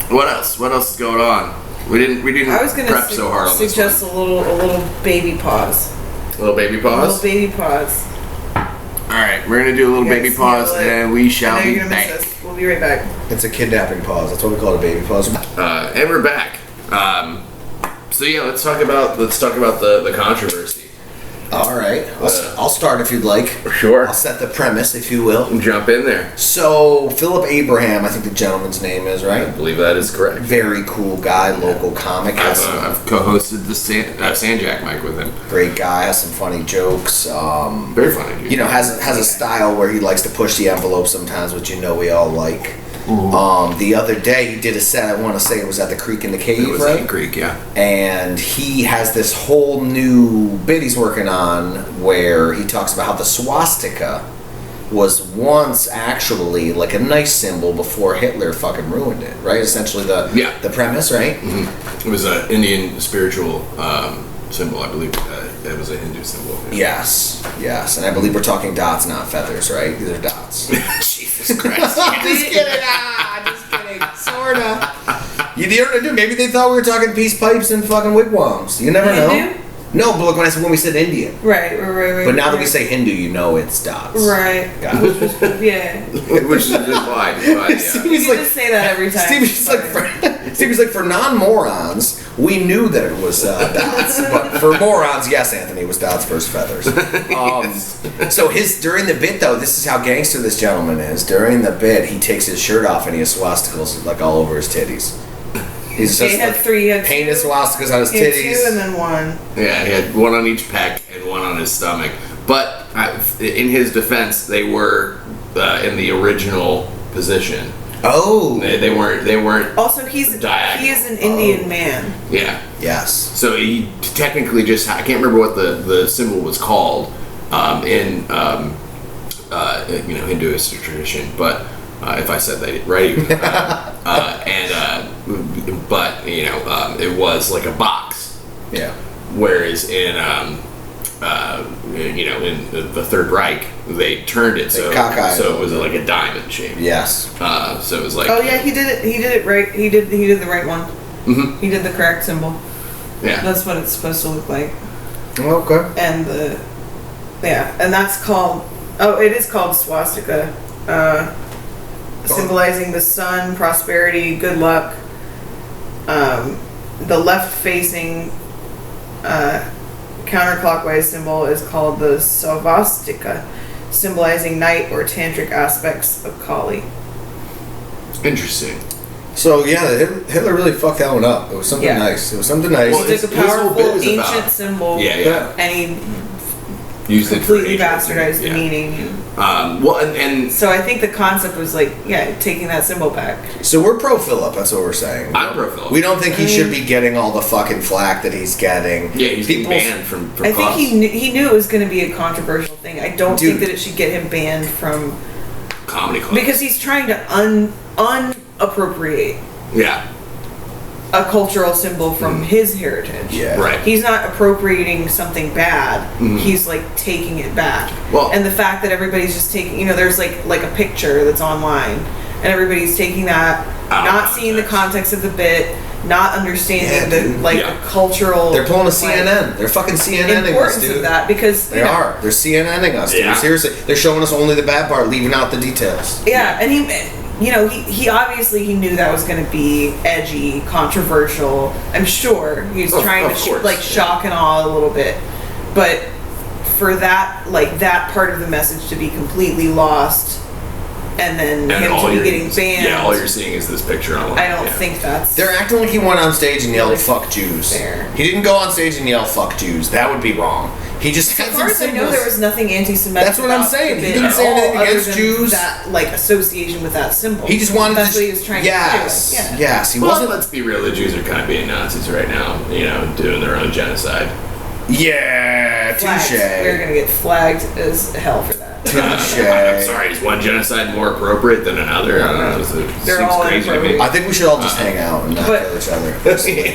What else? What else is going on? We didn't I was gonna prep so hard on this suggest one. a little baby pause. Little baby A pause. little baby pause. All right, we're gonna do a little You baby guys pause, nail it. and we I shall know be you're gonna back. miss us. We'll be right back. It's a kidnapping pause. That's what we call it, a baby pause. And we're back. So yeah, let's talk about the controversy. All right. I'll start if you'd like. Sure. I'll set the premise, if you will. Jump in there. So, Philip Abraham, I think the gentleman's name is, I right? believe that is correct. Very cool guy, local comic. Has some I've co-hosted the Sanjak mic with him. great guy, has some funny jokes. Very funny, dude. You know, has a style where he likes to push the envelope sometimes, which you know we all like. The other day he did a set, I want to say it was at the Creek in the Cave, It was right? in Greek, yeah. And he has this whole new bit he's working on where he talks about how the swastika was once actually like a nice symbol before Hitler fucking ruined it, right? Essentially the premise, right? It was an Indian spiritual symbol, I believe. It was a Hindu symbol. Yes, and I believe we're talking dots, not feathers, right? These are dots. Jesus Christ. Just kidding, sorta. You never know, maybe they thought we were talking peace pipes and fucking wigwams. You never know. Hindu? No, but look, when we said Indian. Right. But now that we say Hindu, you know it's dots. Right. Got it. Yeah. Which is just why. Yeah. Stevie's You like, just say that every time. Stevie's like, for non-morons, we knew that it was dots. But for morons, yes, Anthony, it was dots versus feathers. So during the bit, though, this is how gangster this gentleman is. During the bit, he takes his shirt off and he has swastikas like all over his titties. He's He just had like three. He had painted two. swastikas on his He had titties. two and then one. Yeah, he had one on each pec and one on his stomach. But in his defense, they were in the original position. Oh, They weren't. Also, he is an Indian man. Yeah. yes. So he technically just, I can't remember what the symbol was called in Hinduistic tradition, but if I said that right, but it was like a box. Yeah. Whereas in in the Third Reich, they turned it so it was like a diamond shape. Yes. So it was like. Oh yeah, he did it. He did it right. He did the right one. Mm-hmm. He did the correct symbol. Yeah. That's what it's supposed to look like. Okay. And and that's called. Oh, it is called swastika, symbolizing the sun, prosperity, good luck. The left-facing counterclockwise symbol is called the svastika, symbolizing night or tantric aspects of Kali. Interesting. So yeah, Hitler really fucked that one up. It was something Yeah. nice. It was something nice. Well, He took a his whole bit powerful is ancient about- symbol Yeah. and he used it for completely hatred. bastardized the Yeah. meaning. Well, and So I think the concept was like, yeah, taking that symbol back. So we're pro Philip. That's what we're saying. I'm pro Philip. We don't think he should be getting all the fucking flack that he's getting. Yeah, he's getting People's- banned from I think clubs. he knew it was going to be a controversial thing. I don't Dude. think that it should get him banned from comedy clubs. because he's trying to unappropriate Yeah. a cultural symbol from his heritage. Yeah. Right. He's not appropriating something bad. He's like taking it back. Well- and the fact that everybody's just taking, there's like a picture that's online, and everybody's taking that, Out of not seeing the context of the bit, not understanding the Yeah. the cultural. They're pulling a like, CNN. They're fucking CNNing us, importance dude. of that because They are. They're CNNing us, dude. Yeah. Seriously. They're showing us only the bad part, leaving out the details. Yeah, and he obviously he knew that was going to be edgy, controversial. I'm sure he was trying of to course, yeah. shock and awe a little bit, but for that that part of the message to be completely lost, and then And him all to be you're- getting banned. Yeah, all you're seeing is this picture online. I don't Yeah. think that's. They're acting like he went on stage and yelled "fuck Jews." Fair. He didn't go on stage and yell "fuck Jews." That would be wrong. He just As had far some as I know, symbols. there was nothing anti-Semitic. That's what I'm about saying. the He bit didn't at say all, anything other against than Jews. That association with that symbol. He just wanted That's to. what he was trying yes, to do. Yeah. yes. He Well, wasn't. let's be real. The Jews are kind of being Nazis right now. Doing their own genocide. Yeah, Flagged. touche. We're gonna get flagged as hell for that. Touche. I'm sorry. Is one genocide more appropriate than another? I don't know. They're seems all crazy to me. I think we should all just hang out and not But- kill each other.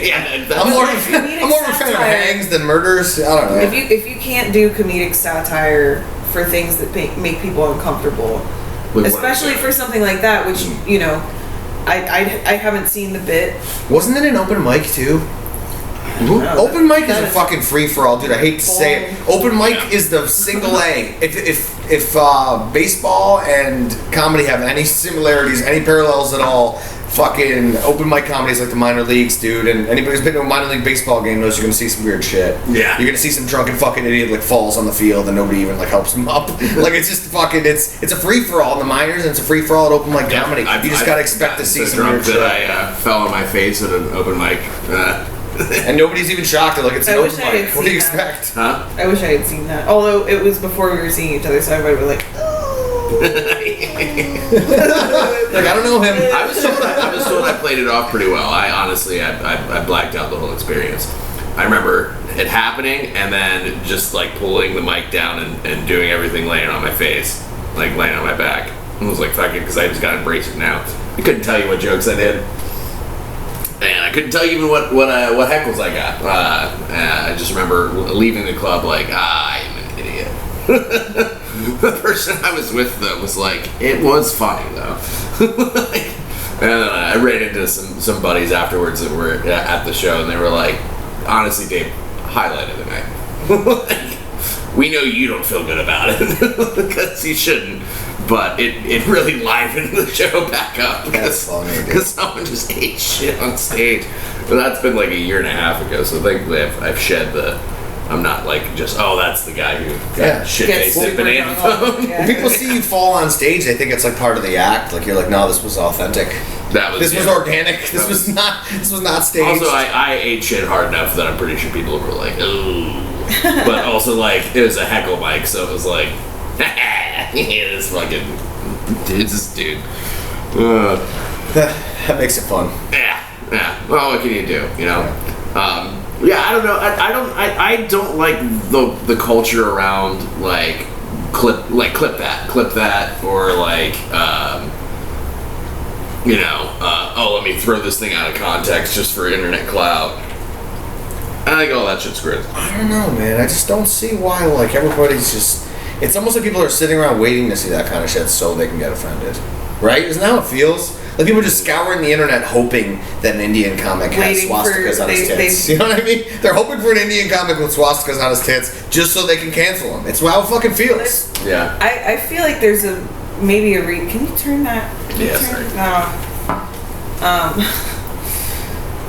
Yeah, I'm more, If you need I'm more of a fan of satire- hangs than murders. I don't know. If you can't do comedic satire for things that make people uncomfortable, With what especially I'm for something like that, which I haven't seen the bit. Wasn't it an open mic too? Mhm. No, Open mic is that a fucking free for all, dude. I hate to say it. Open mic Yeah. is the single A. If baseball and comedy have any similarities, any parallels at all, fucking open mic comedy is like the minor leagues, dude. And anybody who's been to a minor league baseball game knows you're gonna see some weird shit. Yeah. You're gonna see some drunken fucking idiot like falls on the field and nobody even like helps him up. Like it's just fucking it's a free for all in the minors and it's a free for all at open mic comedy. You just gotta expect to see so some drunk weird shit. that I fell on my face at an open mic. And nobody's even shocked. They're like, it's an I wish open I mic. had What do you seen that. expect? Huh? I wish I had seen that. Although it was before we were seeing each other, so I might be like, Like, I don't know him. I was told I played it off pretty well. I honestly, I blacked out the whole experience. I remember it happening and then just like pulling the mic down and doing everything laying on my face, like laying on my back. I was like, fuck it, because I just got to embrace it now. I couldn't tell you what jokes I did. And I couldn't tell you even what heckles I got. I just remember leaving the club like, I am an idiot. The person I was with though was like, it was funny though. And then I ran into some buddies afterwards that were at the show, and they were like, honestly, Dave, highlight of the night. Like, we know you don't feel good about it because you shouldn't. But it really livened the show back up That's funny, dude. because someone just ate shit on stage. But that's been like a year and a half ago, so thankfully I've shed the. I'm not like just that's the guy who got shit Gets faced at super banana drunk. phone. Yeah. When people see you fall on stage, they think it's like part of the act. Like you're like, no, this was authentic. This was organic. This was not staged. Also, I ate shit hard enough that I'm pretty sure people were like, ooh. But also like it was a heckle mic, so it was like, this fucking this dude. that makes it fun. Yeah. Well, what can you do? Yeah, I don't know. I don't like the culture around like clip that, or like let me throw this thing out of context just for internet clout. I think all that shit's great. I don't know, man. I just don't see why. Like everybody's just. It's almost like people are sitting around waiting to see that kind of shit so they can get offended, right? Isn't that how it feels? Like people are just scouring the internet hoping that an Indian comic has Waiting swastikas for- on his they- tits. they- You know what I mean? They're hoping for an Indian comic with swastikas on his tits just so they can cancel him. It's how it fucking feels. Yeah. I feel like there's maybe a can you turn that? Can you Yeah, turn sorry. that off?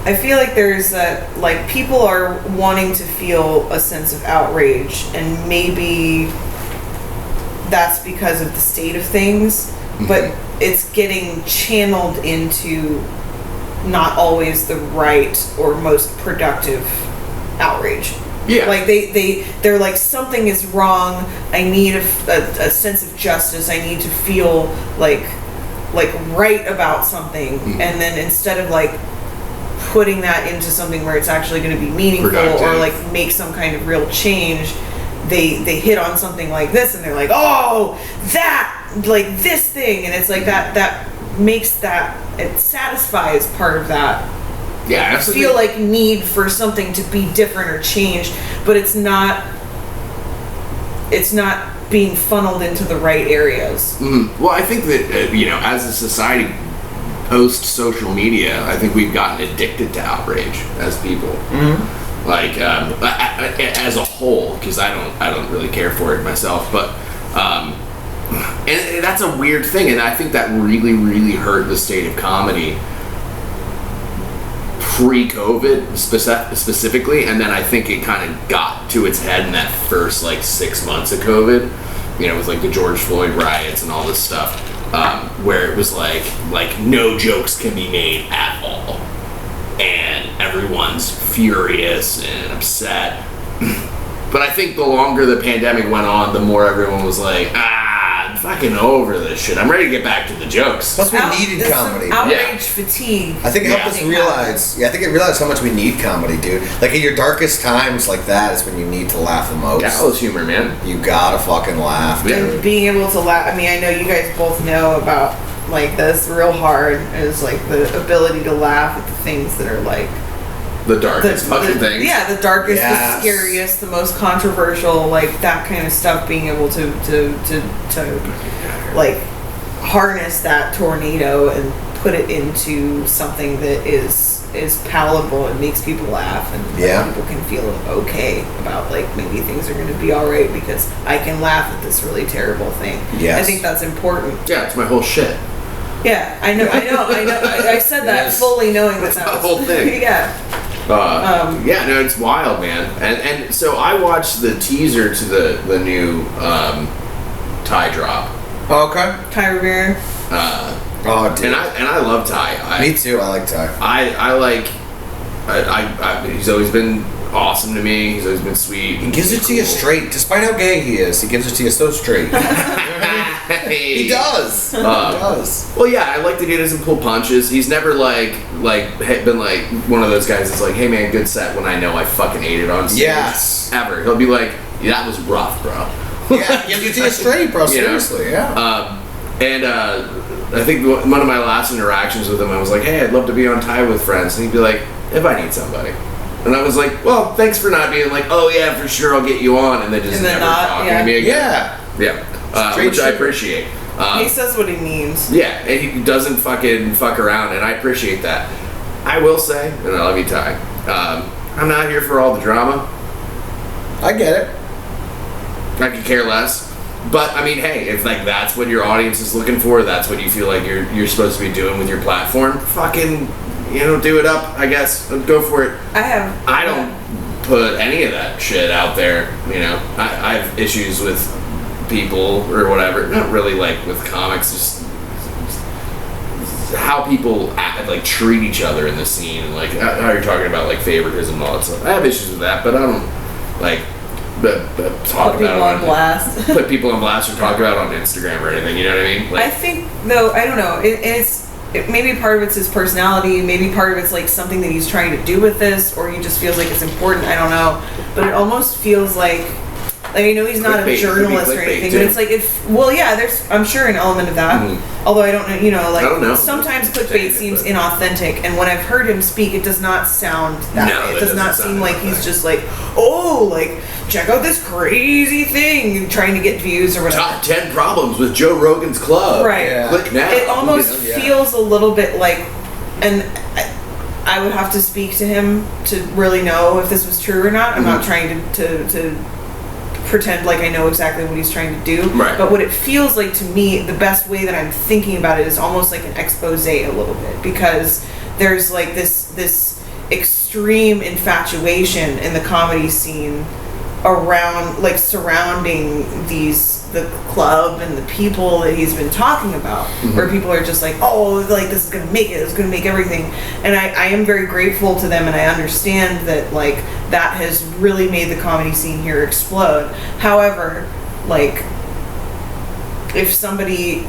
I feel like there's like people are wanting to feel a sense of outrage, and maybe that's because of the state of things, but it's getting channeled into not always the right or most productive outrage. Yeah. Like they're like, something is wrong. I need a sense of justice. I need to feel like right about something. And then instead of like putting that into something where it's actually going to be meaningful or like make some kind of real change, they hit on something like this and they're like, oh, that, like this thing, and it's like that makes that, it satisfies part of that. Yeah, absolutely. Feel like need for something to be different or changed, but it's not being funneled into the right areas. Well, I think that as a society post social media, I think we've gotten addicted to outrage as people. Like as a whole, because I don't really care for it myself, but and that's a weird thing, and I think that really, really hurt the state of comedy pre-COVID specifically, and then I think it kind of got to its head in that first like 6 months of COVID, with like the George Floyd riots and all this stuff, where it was like no jokes can be made at all, and everyone's furious and upset. But I think the longer the pandemic went on, the more everyone was like, I'm fucking over this shit. I'm ready to get back to the jokes. Plus, we needed comedy. Outrage fatigue. I think it helped us realize. Yeah, I think it realized how much we need comedy, dude. Like at your darkest times, like that is when you need to laugh the most. Gallows humor, man. You gotta fucking laugh, dude. And being able to laugh. I mean, I know you guys both know about like this real hard is like the ability to laugh at the things that are like the darkest fucking things. Yeah, the darkest, the scariest, the most controversial, like that kind of stuff. Being able to like harness that tornado and put it into something that is palatable and makes people laugh, and people can feel okay about like maybe things are going to be all right because I can laugh at this really terrible thing. Yes. I think that's important. Yeah, it's my whole shit. Yeah, I know. I said that fully knowing that the whole thing. Yeah. No, it's wild, man. And so I watched the teaser to the new Ty drop. Oh, okay. Ty Rivera. Oh, dude. And I love Ty. Me too. I like Ty. I he's always been awesome to me. He's always been sweet. He gives it to you straight, despite how gay he is. He gives it to you so straight. He does. He does. Well, yeah, I like that he doesn't pull punches. He's never been like one of those guys that's like, hey man, good set, when I know I fucking ate it on stage. Yes. Ever. He'll be like, that was rough, bro. Yeah, he gives it to you straight, bro. Seriously, yeah. And I think one of my last interactions with him, I was like, hey, I'd love to be on Ty with Friends. And he'd be like, if I need somebody. And I was like, well, thanks for not being like, oh yeah, for sure, I'll get you on. And then just never talking to me again. Yeah. Which I appreciate. He says what he means. Yeah, and he doesn't fucking fuck around, and I appreciate that. I will say, and I love you, Ty, I'm not here for all the drama. I get it. I could care less. But I mean, hey, if like that's what your audience is looking for, that's what you feel like you're supposed to be doing with your platform, fucking, do it up, I guess. Go for it. I don't put any of that shit out there, I have issues with people or whatever, not really like with comics, just how people treat each other in the scene, and like how you're talking about like favoritism and all that stuff. I have issues with that, but I don't like talk put people on blast. Put people on blast or talk about it on Instagram or anything. You know what I mean? I think though, I don't know. Maybe part of it's his personality. Maybe part of it's like something that he's trying to do with this, or he just feels like it's important. I don't know, but it almost feels like I know he's not a journalist or anything, but it's like there's I'm sure an element of that. Mm-hmm. Although I don't know, I don't know. Sometimes clickbait seems inauthentic, and when I've heard him speak, it does not sound that way. It does not seem like he's just like, check out this crazy thing, trying to get views or whatever. Top 10 problems with Joe Rogan's Club. Right. Yeah. Click now. It almost feels a little bit like, and I would have to speak to him to really know if this was true or not. I'm not trying to pretend like I know exactly what he's trying to do. Right. But what it feels like to me, the best way that I'm thinking about it is almost like an expose a little bit, because there's like this extreme infatuation in the comedy scene around, like, surrounding these the club and the people that he's been talking about, where people are just like, oh, like this is gonna make it, it's gonna make everything. And I am very grateful to them, and I understand that like that has really made the comedy scene here explode. However, like if somebody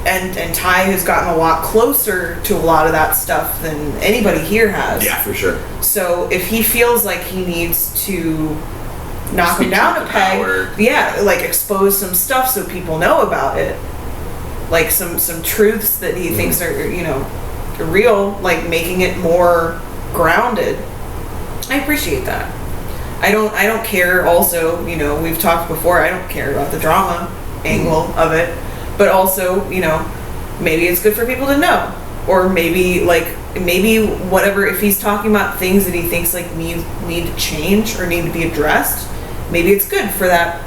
and Ty has gotten a lot closer to a lot of that stuff than anybody here has. Yeah, for sure. So if he feels like he needs to knock him down a peg, like expose some stuff so people know about it, like some truths that he thinks are real, like making it more grounded. I appreciate that. I don't care. Also, we've talked before. I don't care about the drama angle of it. But also, maybe it's good for people to know. Or maybe whatever, if he's talking about things that he thinks like need to change or need to be addressed, maybe it's good for that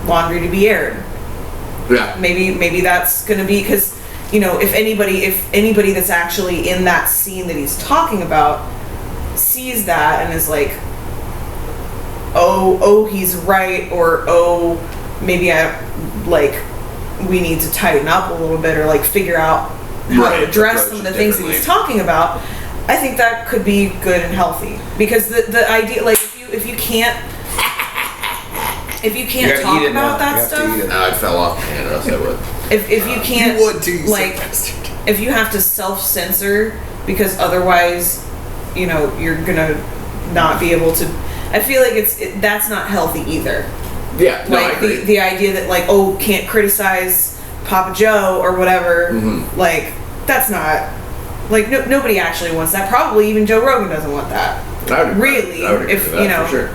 laundry to be aired. Yeah. Maybe that's going to be, because, if anybody that's actually in that scene that he's talking about sees that and is like, oh, he's right, or maybe we need to tighten up a little bit, or like figure out how to address some of the things that he's talking about, I think that could be good and healthy. Because the idea, like, if you can't talk about that stuff, I fell off my hand, or else I would. If you can't, you would too, you like, if you have to self-censor because otherwise, you're gonna not be able to. I feel like that's not healthy either. Yeah, no, like I agree. the idea that like, can't criticize Papa Joe or whatever, like that's not, like nobody actually wants that. Probably even Joe Rogan doesn't want that. I would really, I would agree if with that, for sure.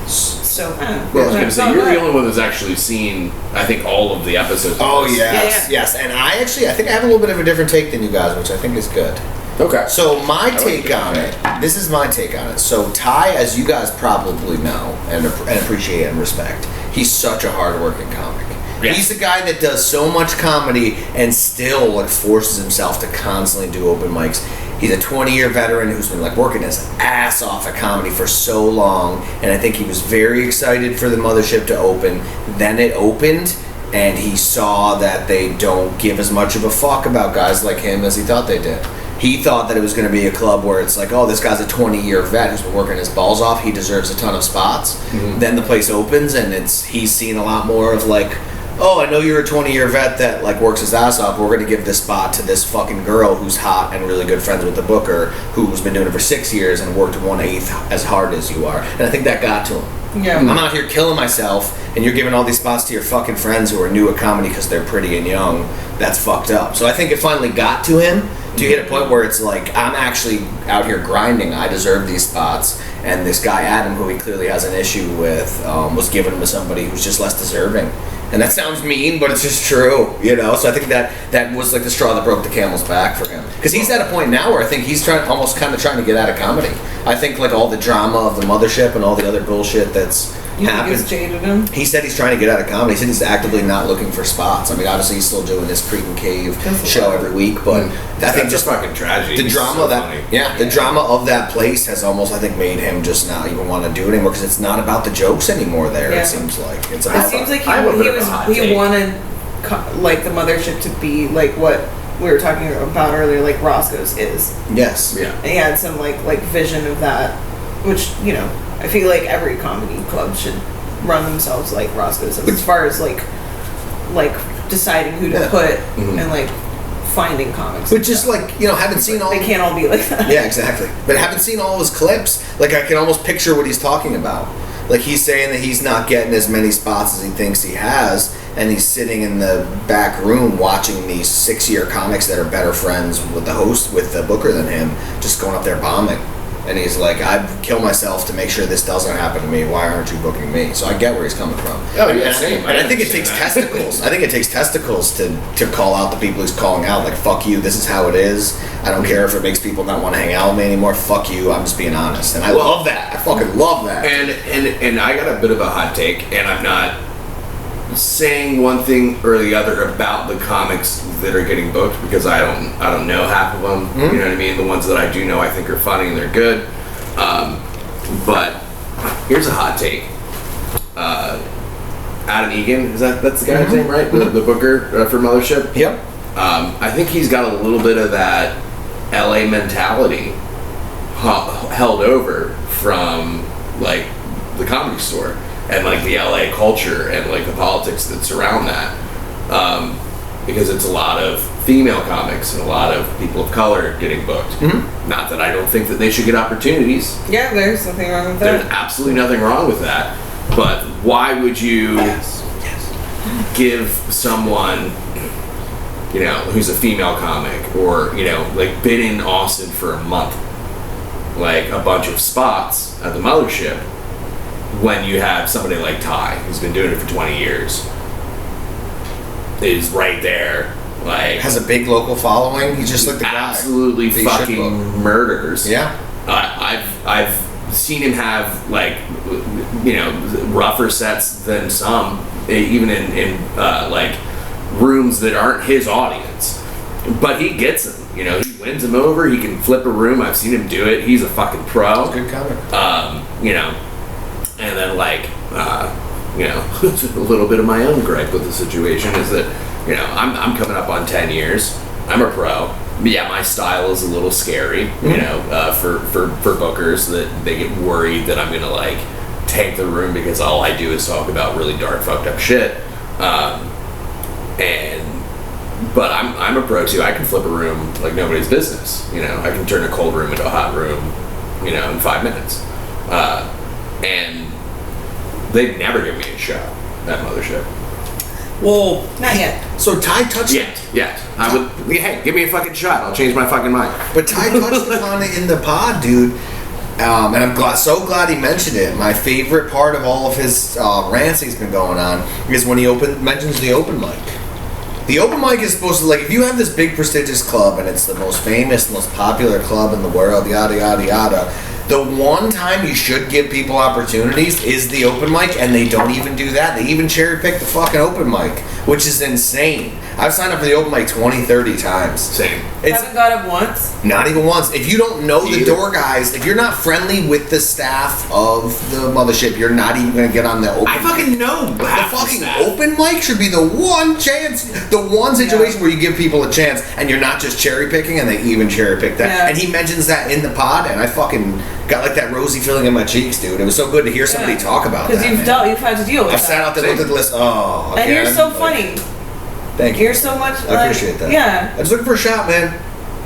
So I don't know. Well, I was going to say, you're the only one that's actually seen, I think, all of the episodes. Oh, of this. yes, yes. And I think I have a little bit of a different take than you guys, which I think is good. Okay. So my take on it, this is my take on it. So Ty, as you guys probably know and appreciate and respect, he's such a hard-working comic. Yeah. He's the guy that does so much comedy and still forces himself to constantly do open mics. He's a 20-year veteran who's been working his ass off at comedy for so long, and I think he was very excited for the mothership to open. Then it opened, and he saw that they don't give as much of a fuck about guys like him as he thought they did. He thought that it was going to be a club where it's like, this guy's a 20-year vet who's been working his balls off. He deserves a ton of spots. Then the place opens, and he's seen a lot more of I know you're a 20-year vet that works his ass off. We're going to give this spot to this fucking girl who's hot and really good friends with the booker, who's been doing it for 6 years and worked 1/8 as hard as you are. And I think that got to him. Yeah. I'm out here killing myself, and you're giving all these spots to your fucking friends who are new at comedy because they're pretty and young. That's fucked up. So I think it finally got to him to hit a point where it's like, I'm actually out here grinding. I deserve these spots. And this guy, Adam, who he clearly has an issue with, was giving them to somebody who's just less deserving. And that sounds mean, but it's just true, So I think that was the straw that broke the camel's back for him. Because he's at a point now where I think he's trying to get out of comedy. I think all the drama of the mothership and all the other bullshit that's happened. It's jaded him. He said he's trying to get out of comedy. He said he's actively not looking for spots. I mean, obviously he's still doing his Creek and Cave show every week, but I think just fucking tragedy. The drama of that, the drama of that place has almost, I think, made him just not even want to do it anymore because it's not about the jokes anymore. There, it seems like he wanted the mothership to be what we were talking about earlier, like Roscoe's is. Yes. Yeah. And he had some vision of that, which I feel like every comedy club should run themselves like Roscoe's as far as deciding who to put and finding comics. But just haven't seen all. They can't all be like that. Yeah, exactly. But haven't seen all his clips. I can almost picture what he's talking about. He's saying that he's not getting as many spots as he thinks he has, and he's sitting in the back room watching these 6-year comics that are better friends with the host, with the booker than him, just going up there bombing. And he's like, I'd kill myself to make sure this doesn't happen to me. Why aren't you booking me? So I get where he's coming from. Oh, yeah, same. And I think it takes testicles. I think it takes testicles to call out the people he's calling out. Fuck you, this is how it is. I don't care if it makes people not want to hang out with me anymore. Fuck you, I'm just being honest. And I love that. I fucking love that. And I got a bit of a hot take, and I'm not saying one thing or the other about the comics that are getting booked because I don't know half of them. You know what I mean? The ones that I do know I think are funny and they're good. But here's a hot take. Adam Egan, that's the guy's name, right? The booker for Mothership. Yep. I think he's got a little bit of that LA mentality held over from like the Comedy Store and like the LA culture and like the politics that surround that, because it's a lot of female comics and a lot of people of color getting booked. Not that I don't think that they should get opportunities. Yeah, there's nothing wrong with There's that. absolutely nothing wrong with that. But why would you give someone, you know, who's a female comic or, you know, like been in Austin for a month, like a bunch of spots at the Mothership when you have somebody like Ty, who's been doing it for 20 years, is right there, like Has a big local following. He's just like the guy. absolutely that you should fucking book. murders. Yeah. I've seen him have like, you know, rougher sets than some, even in like rooms that aren't his audience, but he gets them. You know, he wins them over. He can flip a room. I've seen him do it. He's a fucking pro. Good comic. You know, and then like, you know, a little bit of my own gripe with the situation is that, you know, I'm coming up on 10 years. I'm a pro. But yeah, my style is a little scary, you know, for bookers that they get worried that I'm gonna like tank the room because all I do is talk about really dark, fucked up shit. But I'm a pro too. I can flip a room like nobody's business. You know, I can turn a cold room into a hot room, you know, in 5 minutes. And they'd never give me a show at Mothership. Well, Not yet. so Ty touched Yeah. I would. Hey, give me a fucking shot. I'll change my fucking mind. But Ty touched upon it in the pod, dude. And I'm so glad he mentioned it. My favorite part of all of his rants he's been going on is when he mentions the open mic. The open mic is supposed to, like, if you have this big prestigious club and it's the most famous, most popular club in the world, yada, yada, yada, the one time you should give people opportunities is the open mic, and they don't even do that. They even cherry pick the fucking open mic, which is insane. I've signed up for the open mic 20, 30 times. Same. It's Haven't got up once. not even once. If you don't know the Either. door guys, if you're not friendly with the staff of the Mothership, you're not even going to get on the open I fucking know. The fucking open mic should be the one chance, the one situation where you give people a chance and you're not just cherry picking, and they even cherry pick that. Yeah. And he mentions that in the pod, and I fucking got like that rosy feeling in my cheeks, dude. It was so good to hear somebody talk about that. Because man. you've had to deal with I've sat out there, looked at the list. Oh, And you're again? so Like, funny. Thank you. You're so much. I appreciate that. Yeah. I was looking for a shot, man.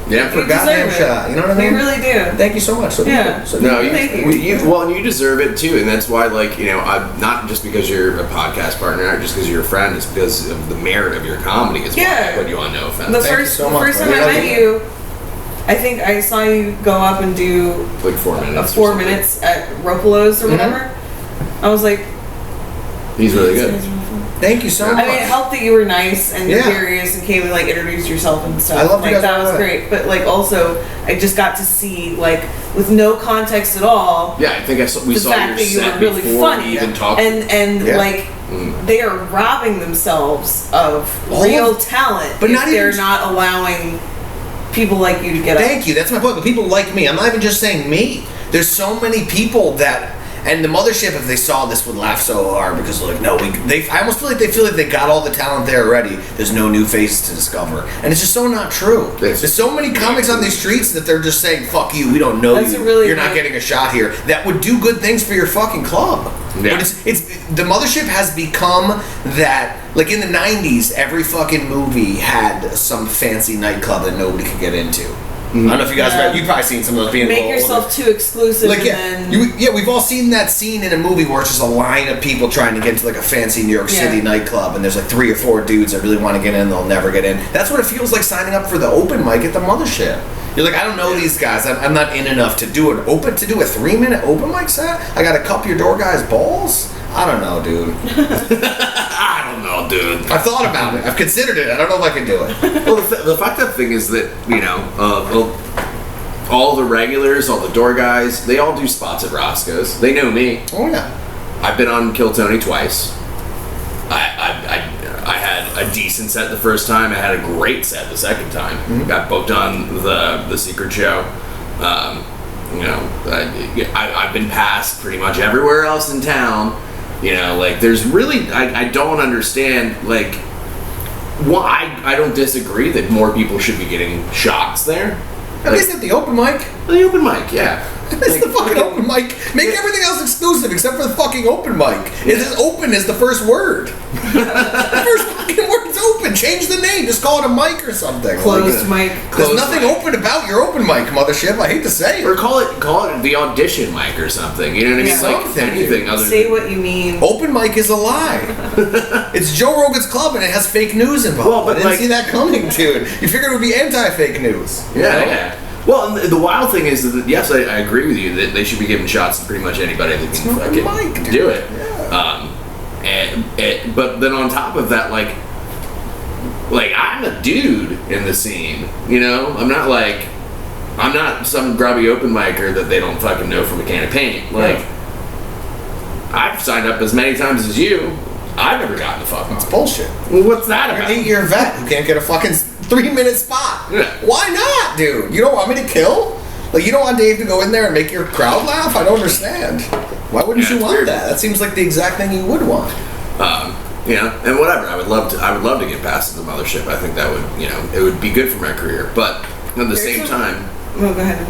Yeah. For a You goddamn deserve it. shot. You know what I mean? You really do. Thank you so much. So Yeah. So No, Thank you. well, and you deserve it too, and that's why, like, you know, I'm not just because you're a podcast partner, not just because you're a friend, it's because of the merit of your comedy. Is why Yeah. I put you on No Offense. The Thank you first, so the much, first time man. I met you, I think I saw you go up and do like 4 minutes. or 4 something. minutes at Ropolo's or whatever. I was like, He's really good. Thank you so much. I mean, it helped that you were nice and Yeah. curious and came and like introduced yourself and stuff. I loved you like guys that all was that. great. But like also, I just got to see like with no context at all. Yeah, I think we the saw fact your that you set were really before funny we even talked. and Yeah. like they are robbing themselves of All real of- talent, but if not even they're just- not allowing people like you to get up. Thank you. That's my point. But people like me. I'm not even just saying me. There's so many people that, and the Mothership, if they saw this, would laugh so hard because they're like, no, I almost feel like they got all the talent there already. There's no new faces to discover, and it's just so not true. There's so many comics on these streets that they're just saying, fuck you, we don't know That's you. a really You're not good- getting a shot here. That would do good things for your fucking club. Yeah. But it's the Mothership has become that. Like in the 90s, every fucking movie had some fancy nightclub that nobody could get into. I don't know if you guys Yeah. you've probably seen some of those being a Make little older. yourself too exclusive, Like and yeah, then we've all seen that scene in a movie where it's just a line of people trying to get into like a fancy New York City Yeah. nightclub, and there's like 3 or 4 dudes that really want to get in, they'll never get in. That's what it feels like signing up for the open mic at the Mothership. You're like, I don't know these guys. I'm not in enough to do a 3-minute open mic set. I got to cup your door guys' balls. I don't know, dude. I don't know, dude. I've thought about it. I've considered it. I don't know if I can do it. Well, the fucked up thing is that, you know, all the regulars, all the door guys, they all do spots at Roscoe's. They know me. Oh yeah. I've been on Kill Tony twice. I had a decent set the first time. I had a great set the second time. Got booked on the Secret Show. You know, I've been passed pretty much everywhere else in town You know, like there's really I don't understand like why I don't disagree that more people should be getting shots there. At least at the open mic. The open mic, yeah. It's the fucking open mic. Make everything else exclusive except for the fucking open mic. It's as open as the first word. The first fucking word's open. Change the name. Just call it a mic or something. Closed mic. There's nothing open about your open mic, mothership. I hate to say it. Or call it the audition mic or something. You know what I mean? Yeah. Like Something, anything other Say than what you mean. Open mic is a lie. It's Joe Rogan's Club and it has fake news involved. Well, but I didn't like- see that coming, dude. You figured it would be anti-fake news. you know? Yeah. Well, and the wild thing is that yes, I agree with you that they should be giving shots to pretty much anybody that can open mic, fucking dude. do it. Yeah. But then on top of that, like I'm a dude in the scene. You know, I'm not some grubby open micer that they don't fucking know from a can of paint. Like I've signed up as many times as you. I've never gotten the fuck on. It's bullshit. Well, what's that You're an about? 8-year vet who can't get a fucking 3-minute spot. Yeah. Why not, dude? You don't want me to kill? Like, you don't want Dave to go in there and make your crowd laugh? I don't understand. Why wouldn't Yeah, you it's want weird. that? That seems like the exact thing you would want. You know, and whatever. I would love to get past the mothership. I think that would, it would be good for my career. But at the same time, Oh, go ahead.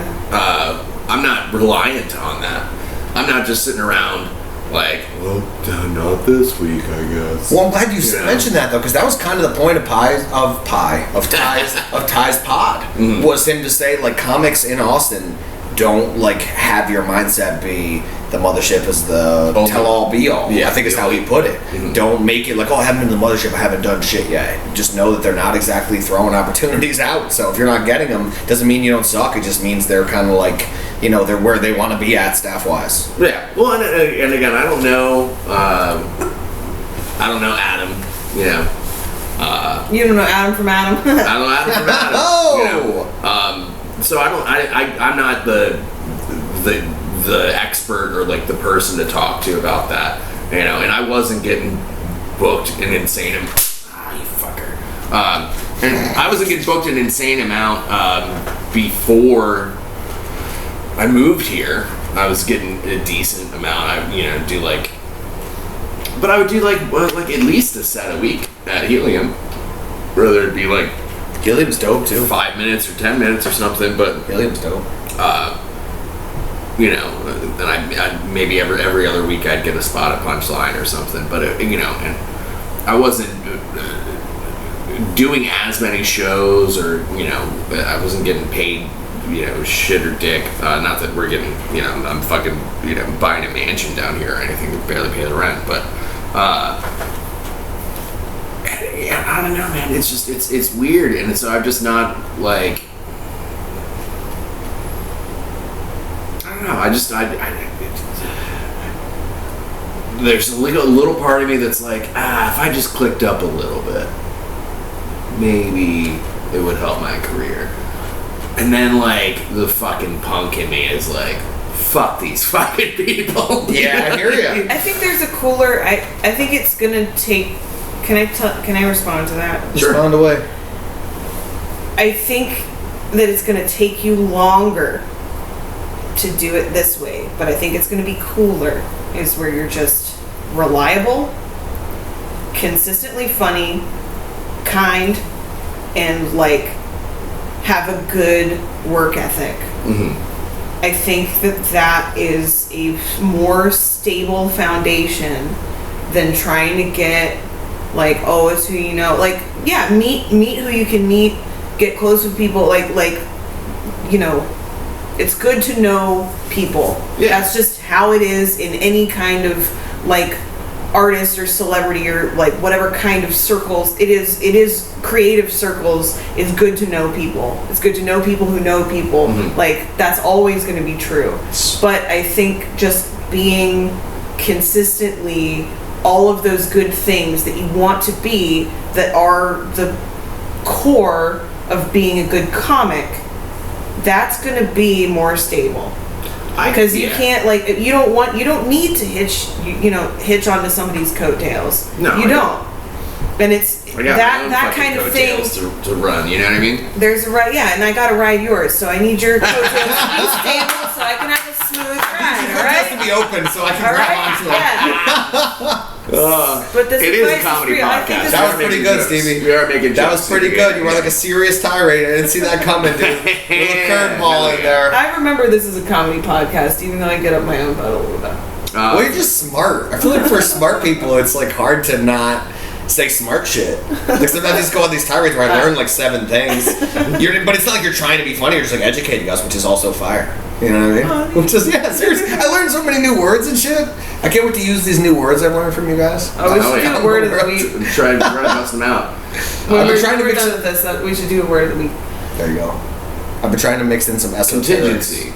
I'm not reliant on that. I'm not just sitting around like, well, not this week, I guess. Well, I'm glad you Yeah. mentioned that, though, because that was kind of the point of Ty's pod, was him to say, like, comics in Austin don't, like, have your mindset be the mothership is the tell-all, be-all. Yeah, I think it's how he put it. Don't make it like, oh, I haven't been to the mothership, I haven't done shit yet. Just know that they're not exactly throwing opportunities out. So if you're not getting them, doesn't mean you don't suck. It just means they're kind of like, they're where they want to be at staff-wise. Yeah. Well, and again, I don't know. I don't know Adam. You know. You don't know Adam from Adam. I don't know Adam from Adam. Oh! So I don't. I'm not the expert or like the person to talk to about that. And I wasn't getting booked an insane. You fucker. And I wasn't getting booked an insane amount before I moved here. I was getting a decent amount. I would do like at least a set a week at Helium. Whether it be like Helium's dope, too. 5 minutes or 10 minutes or something, but Helium's dope. then I maybe every other week I'd get a spot at Punchline or something. But and I wasn't doing as many shows, or I wasn't getting paid shit or dick. Not that we're getting I'm fucking buying a mansion down here or anything to barely pay the rent, but yeah, I don't know, man. It's just it's weird, and so I'm just not like. There's a little part of me that's like, if I just clicked up a little bit, maybe it would help my career. And then, like, the fucking punk in me is like, fuck these fucking people. Yeah, I hear ya. I think there's a cooler. I think it's gonna take. Can I respond to that? Sure. Respond away. I think that it's gonna take you longer to do it this way, but I think it's gonna be cooler. Is where you're just reliable, consistently funny, kind, and like have a good work ethic. Mm-hmm. I think that is a more stable foundation than trying to get like, oh, it's who you know. Like, yeah, meet who you can meet, get close with people. Like it's good to know people. Yeah. That's just how it is in any kind of like artist or celebrity or like whatever kind of circles it is creative circles. It's good to know people. It's good to know people who know people. Mm-hmm. Like that's always going to be true. But I think just being consistently all of those good things that you want to be that are the core of being a good comic, that's going to be more stable. Because you can't, like, you don't need to hitch onto somebody's coattails. No, you don't. And it's I got my own that fucking kind of thing. coattails to run. You know what I mean? There's a ride, yeah, and I got to ride yours, so I need your coattails to be stable so I can have a smooth ride. All has to be open so I can All grab right? onto it. Yeah. But this It is a advice comedy free. I think podcast. this That is- was pretty good, Stevie. We are making That was jokes pretty together. good. You were like a serious tirade. I didn't see that coming, dude. Little curveball in there. I remember this is a comedy podcast, even though I get up my own butt a little bit. Well, you're just smart. I feel like for smart people, it's like hard to not say smart shit. Like sometimes I just go on these tirades where I learn like 7 things. But it's not like you're trying to be funny. You're just like educating us, which is also fire. You know what I mean? Which is, yeah, seriously. I learned so many new words and shit. I can't wait to use these new words I've learned from you guys. Oh, we should do a word of the week. Try to bust them out. When I've been we're trying to we're mix done it- with this, we should do a word of the week. There you go. I've been trying to mix in some esoterics. Contingency.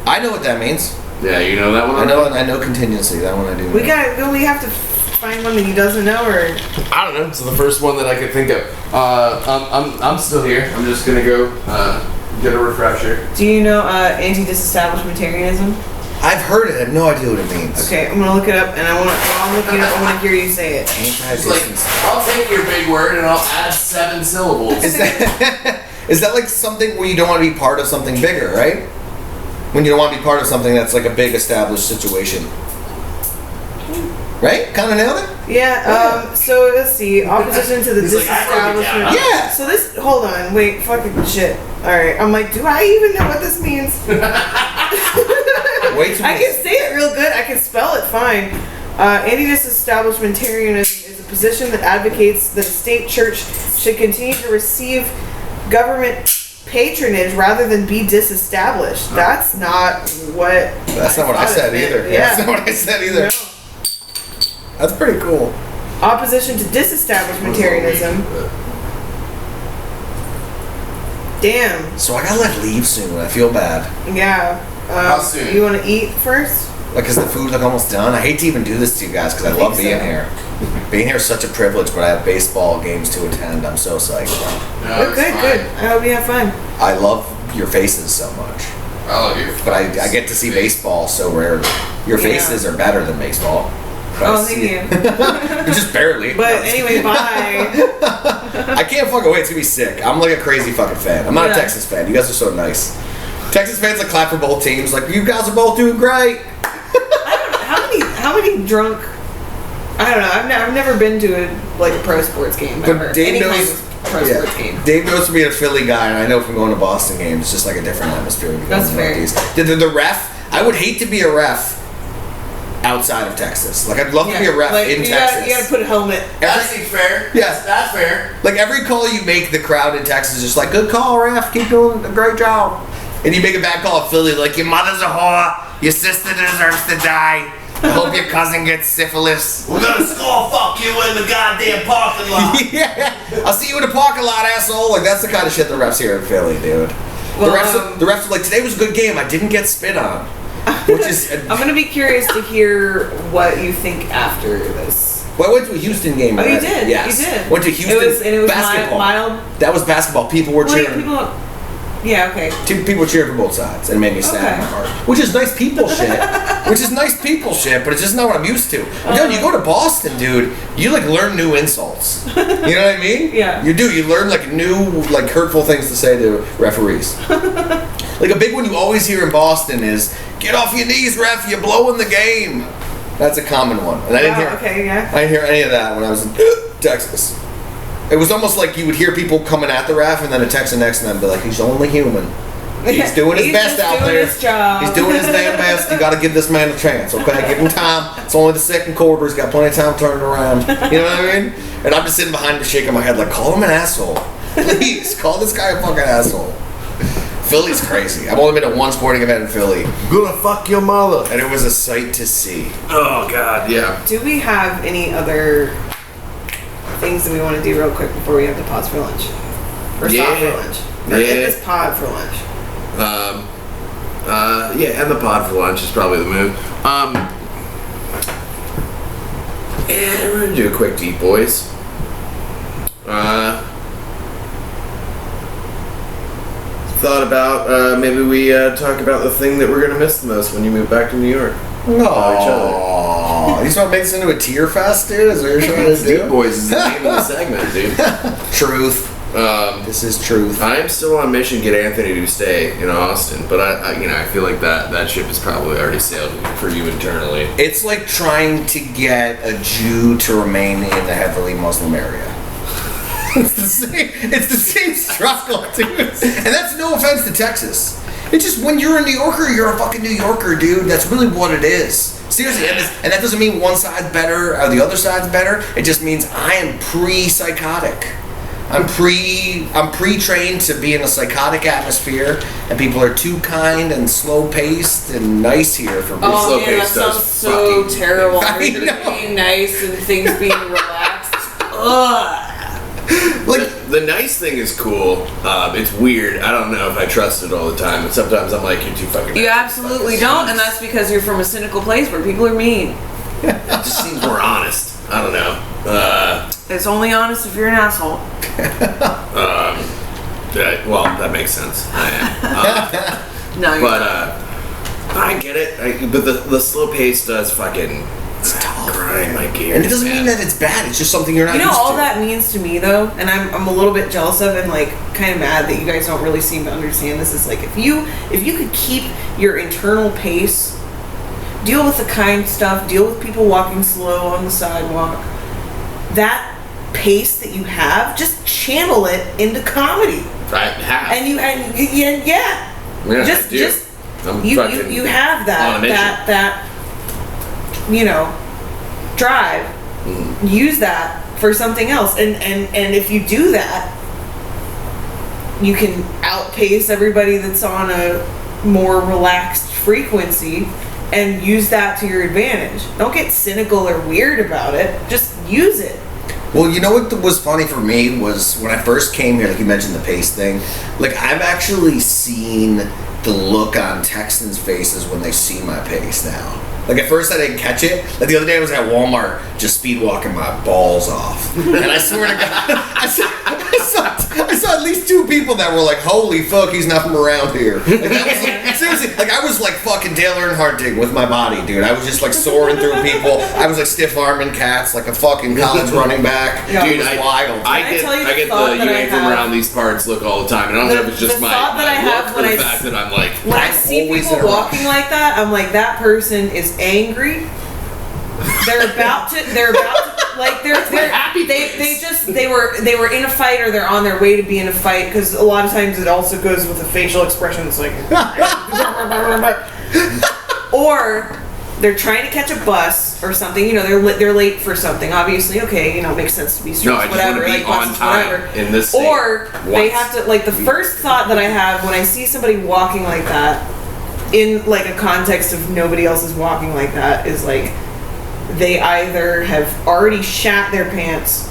I know what that means. Yeah, you know that one. I know contingency. That one I do. We know. we have to find one that he doesn't know, or I don't know. It's the first one that I could think of. I'm still here. I'm just gonna go get a refresher. do you know anti-disestablishmentarianism? I've heard it. I have no idea what it means. Okay, I'm gonna look it up, and while I'm looking it up, I want to hear you say it. It's like I'll take your big word and I'll add 7 syllables. Is that like something where you don't want to be part of something bigger, right? When you don't want to be part of something that's like a big established situation. Right? Kind of nailed it? Yeah, so let's see. Opposition to the He's like, I wrote it down. disestablishment. Yeah. So this, hold on, wait, fucking shit. Alright, I'm like, do I even know what this means? Wait till I can say it real good, I can spell it fine. Anti-disestablishmentarianism is a position that advocates that the state church should continue to receive government patronage rather than be disestablished. That's not what That's not what I thought said it meant. either. Yeah. That's not what I said either. No. That's pretty cool. Opposition to disestablishmentarianism. Damn. So I gotta like leave soon. I feel bad. Yeah. How soon? You want to eat first? Like, is the food like almost done? I hate to even do this to you guys because I love think being so. here. Being here is such a privilege, but I have baseball games to attend. I'm so psyched. No, Good, it's good, fine. good. I hope you have fun. I love your faces so much. I love you. But I get to see baseball so rarely. Your Yeah. faces are better than baseball. But I Oh, see thank it. you. Just barely. But anyway, bye. I can't fucking wait to be sick. I'm like a crazy fucking fan. I'm not Yeah. a Texas fan. You guys are so nice. Texas fans like clap for both teams. Like, you guys are both doing great. How many drunk? I don't know. I've never been to a pro sports game ever. But Dave Any kind knows. of pro sports game. Dave knows from being a Philly guy, and I know from going to Boston games, it's just like a different atmosphere. when you go That's to the fair. Northeast. The ref, I would hate to be a ref outside of Texas. Like, I'd love to be a ref like, in you Texas. you gotta put a helmet. That's fair. Yes. That's fair. Like, every call you make, the crowd in Texas is just like, good call, ref, keep doing a great job. And you make a bad call at Philly, like, your mother's a whore, your sister deserves to die, I hope your cousin gets syphilis. We're gonna score fuck you in the goddamn parking lot. Yeah, I'll see you in the parking lot, asshole. Like, that's the kind of shit the refs here in Philly, dude. Well, the refs are like, today was a good game, I didn't get spit on. Which is... I'm gonna be curious to hear what you think after this. Well, I went to a Houston game. Oh, you right? did? Yes. You did. Went to Houston. It was basketball. mild. That was basketball. People were Well, yeah, cheering. yeah, okay. People were cheering for both sides, and it made me sad Okay. in my heart. Which is nice people shit. Which is nice people shit, but it's just not what I'm used to. Dude, you go to Boston, dude, you like learn new insults. You know what I mean? Yeah. You do. You learn like new, like hurtful things to say to referees. Like a big one you always hear in Boston is, "Get off your knees, ref! You're blowing the game." That's a common one, and I didn't hear. Okay, yeah. I didn't hear any of that when I was in Texas. It was almost like you would hear people coming at the ref, and then a Texan next to them be like, "He's only human. He's doing his best just out doing there. his job." He's doing his damn best. You got to give this man a chance, okay? Give him time. It's only the second quarter. He's got plenty of time to turn it around. You know what I mean?" And I'm just sitting behind him, shaking my head like, "Call him an asshole, please. Call this guy a fucking asshole." Philly's crazy. I've only been to one sporting event in Philly, Gonna fuck your mother. and it was a sight to see. Oh god, yeah. Do we have any other things that we want to do real quick before we have to pause for lunch? Or stop for lunch? Or Yeah. end this pod for lunch? Yeah, and the pod for lunch is probably the move. And we're gonna do a quick deep, boys. Thought about maybe we talk about the thing that we're gonna miss the most when you move back to New York. Oh, you just want to make this into a tear fest, dude? Is that what you're trying to Deep do? Boys is the name of the segment, dude. Truth. This is truth. I am still on mission to get Anthony to stay in Austin, but I feel like that ship has probably already sailed for you internally. It's like trying to get a Jew to remain in a heavily Muslim area. It's the same struggle, dude. And that's no offense to Texas. It's just when you're a New Yorker, you're a fucking New Yorker, dude. That's really what it is. Seriously, and that doesn't mean one side's better or the other side's better. It just means I am pre-psychotic. I'm pre-trained to be in a psychotic atmosphere, and people are too kind and slow-paced and nice here for me. Oh man, that sounds so terrible. Everything being nice and things being relaxed. Ugh. Like the nice thing is cool. It's weird. I don't know if I trust it all the time, but sometimes I'm like, you're too fucking. You absolutely don't, and that's because you're from a cynical place where people are mean. It just seems more honest. I don't know. It's only honest if you're an asshole. Yeah, well, that makes sense. I am. No, you're but not. I get it. But the slow pace does fucking. It's tough. Grind my gears. And it doesn't mean that it's bad. It's just something you're not used to. All that means to me, though, and I'm a little bit jealous of and, like, kind of mad that you guys don't really seem to understand this, is, like, if you could keep your internal pace, deal with the kind stuff, deal with people walking slow on the sidewalk, that pace that you have, just channel it into comedy. I have. And Yeah, just I do. just I'm you have that drive. Use that for something else, and if you do that, you can outpace everybody that's on a more relaxed frequency and use that to your advantage. Don't get cynical or weird about it. Just use it. Well, you know what was funny for me was when I first came here, like you mentioned the pace thing, like I've actually seen the look on Texans' faces when they see my pace now. Like at first I didn't catch it. Like the other day I was at Walmart just speed walking my balls off. And I swear to God, I saw at least two people that were like, holy fuck, he's not from around here. Like, that was like, seriously, like I was like fucking Dale Earnhardt with my body, dude. I was just like soaring through people. I was like stiff arming cats like a fucking college running back. Yeah. Dude, it was wild. I get the you ain't from around these parts look all the time. And I don't know if it's just my look or the fact that I'm like... When I see people walking like that, I'm like, that person is angry. They're about to like they're happy they were in a fight, or they're on their way to be in a fight, because a lot of times it also goes with a facial expression that's like or they're trying to catch a bus or something, they're late for something, obviously, okay, it makes sense to be stressed, no, I just whatever, want to be on time in this state. Or they have to, like, the first thought that I have when I see somebody walking like that in like a context of nobody else is walking like that is like they either have already shat their pants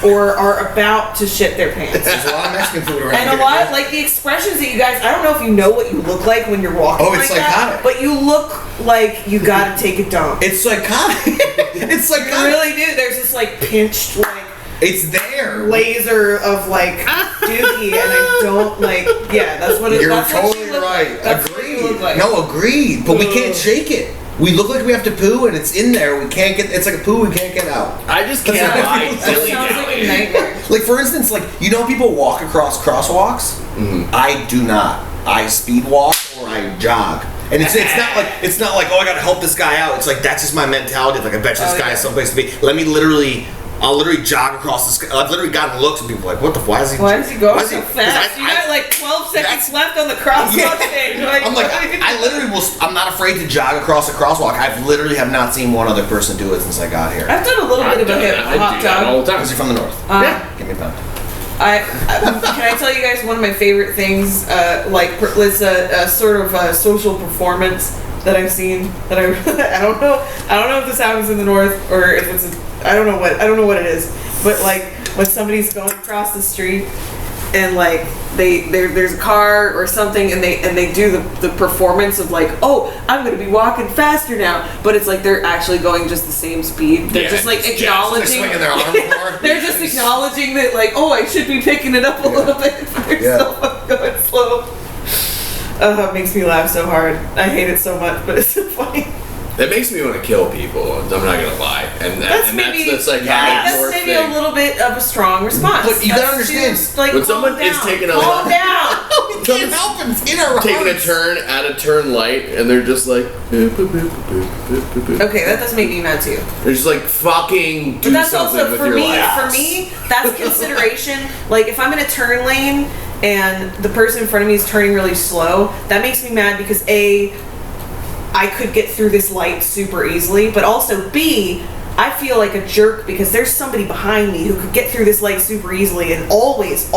or are about to shit their pants. There's a lot of Mexican food around and here. a lot, like the expressions that you guys, I don't know if you know what you look like when you're walking it's like psychotic. that, but you look like you gotta take a dump. It's psychotic. It's psychotic. You really do. There's this like pinched, like, it's there. Laser of like dookie, and I don't like. Yeah, that's what it. You're that's totally what right. Like. That's Agreed. what you look like. No, agreed. But we can't shake it. We look like we have to poo, and it's in there. We can't get. It's like a poo we can't get out. I just can't buy That dilly sounds like a dally. nightmare. Like for instance, like people walk across crosswalks. Mm-hmm. I do not. I speed walk or I jog. And it's not like, oh, I gotta help this guy out. It's like that's just my mentality. Like I bet you this guy has someplace to be. I'll literally jog across this. I've literally gotten looks and people are like, what the? Why is he going so fast? You got like 12 seconds left on the crosswalk stage. I'm like, I literally will. I'm not afraid to jog across a crosswalk. I've literally have not seen one other person do it since I got here. I've done a little bit of a hop jog all the time. Because you're from the north. Yeah. Give me a pound. Can I tell you guys one of my favorite things? It's a sort of a social performance that I've seen. That I don't know if this happens in the north or if it's I don't know what it is. But like when somebody's going across the street and like there's a car or something and they do the performance of like, oh, I'm gonna be walking faster now, but it's like they're actually going just the same speed. They're just like acknowledging. They're swinging their arm more. They're just acknowledging that like, oh, I should be picking it up a little bit. They're still going slow. It makes me laugh so hard. I hate it so much, but it's so funny. It makes me want to kill people. I'm not gonna lie, and That's maybe a little bit of a strong response. But you gotta understand, like, when someone is taking a calm down. you can't help it. It's in our taking a hearts. turn at a turn light, and they're just like, Okay, that does make me mad too. they're just like fucking do But that's something also with for your me. life. For me, that's consideration. Like if I'm in a turn lane and the person in front of me is turning really slow, that makes me mad because I could get through this light super easily, but also B, I feel like a jerk because there's somebody behind me who could get through this light super easily, and always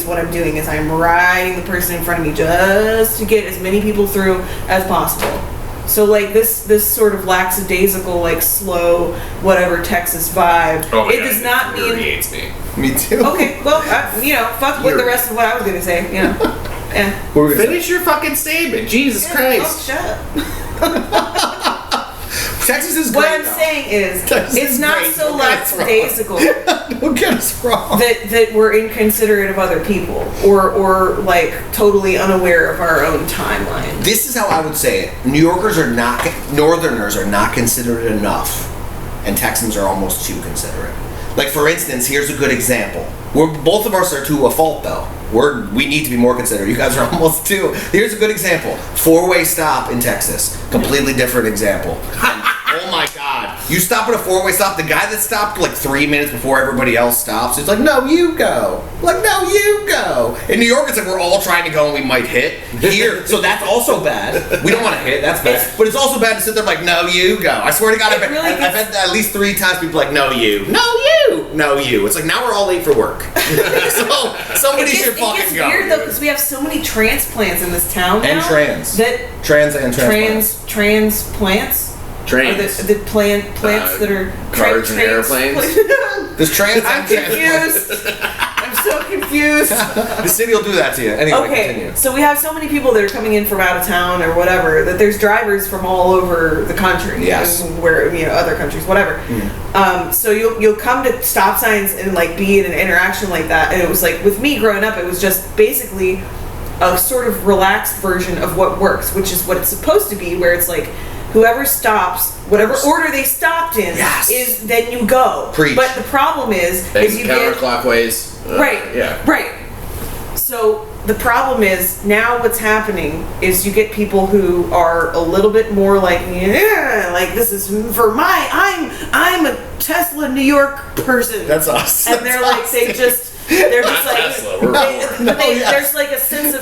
what I'm doing is I'm riding the person in front of me just to get as many people through as possible. So like this sort of lackadaisical, like slow, whatever Texas vibe, Oh my it God, does not mean. infuriates me. Me too. Okay, well, fuck with the rest of what I was gonna say, Yeah. Finish your fucking statement, Jesus Christ. Oh, shut up. Texas is What great. I'm saying is, Texas it's is not great. so Don't get us wrong. lackadaisical Don't get us wrong. that we're inconsiderate of other people or like totally unaware of our own timeline. This is how I would say it. Northerners are not considerate enough, and Texans are almost too considerate. Like for instance, here's a good example. Both of us are to a fault though. We need to be more considerate. You guys are almost too. Here's a good example. 4-way stop in Texas. Completely different example. Oh my God. You stop at a 4-way stop. The guy that stopped like 3 minutes before everybody else stops, he's like, no, you go. Like, no, you go. In New York, it's like we're all trying to go and we might hit. Here, so that's also bad. We don't want to hit. That's bad. But it's also bad to sit there like, no, you go. I swear to God, I've had at least 3 times people like, no, you. No, you. No, you. It's like now we're all late for work. So somebody should fucking go. It's weird though because we have so many transplants in this town now. And trans. Transplants. Transplants. Trains. The plants that are cars and airplanes. There's trans. I'm confused. I'm so confused. The city will do that to you. Anyway, continue. So we have so many people that are coming in from out of town or whatever that there's drivers from all over the country. Yes. And where other countries, whatever. So you'll come to stop signs and like be in an interaction like that, and it was like with me growing up, it was just basically a sort of relaxed version of what works, which is what it's supposed to be, where it's like. Whoever stops, whatever order they stopped in, is then you go. Preach. But the problem is you get counterclockwise. Right. Yeah. Right. So the problem is now what's happening is you get people who are a little bit more like, yeah, like this is for I'm a Tesla New York person. That's us. And they're like they're just like Tesla, we're there's like a sense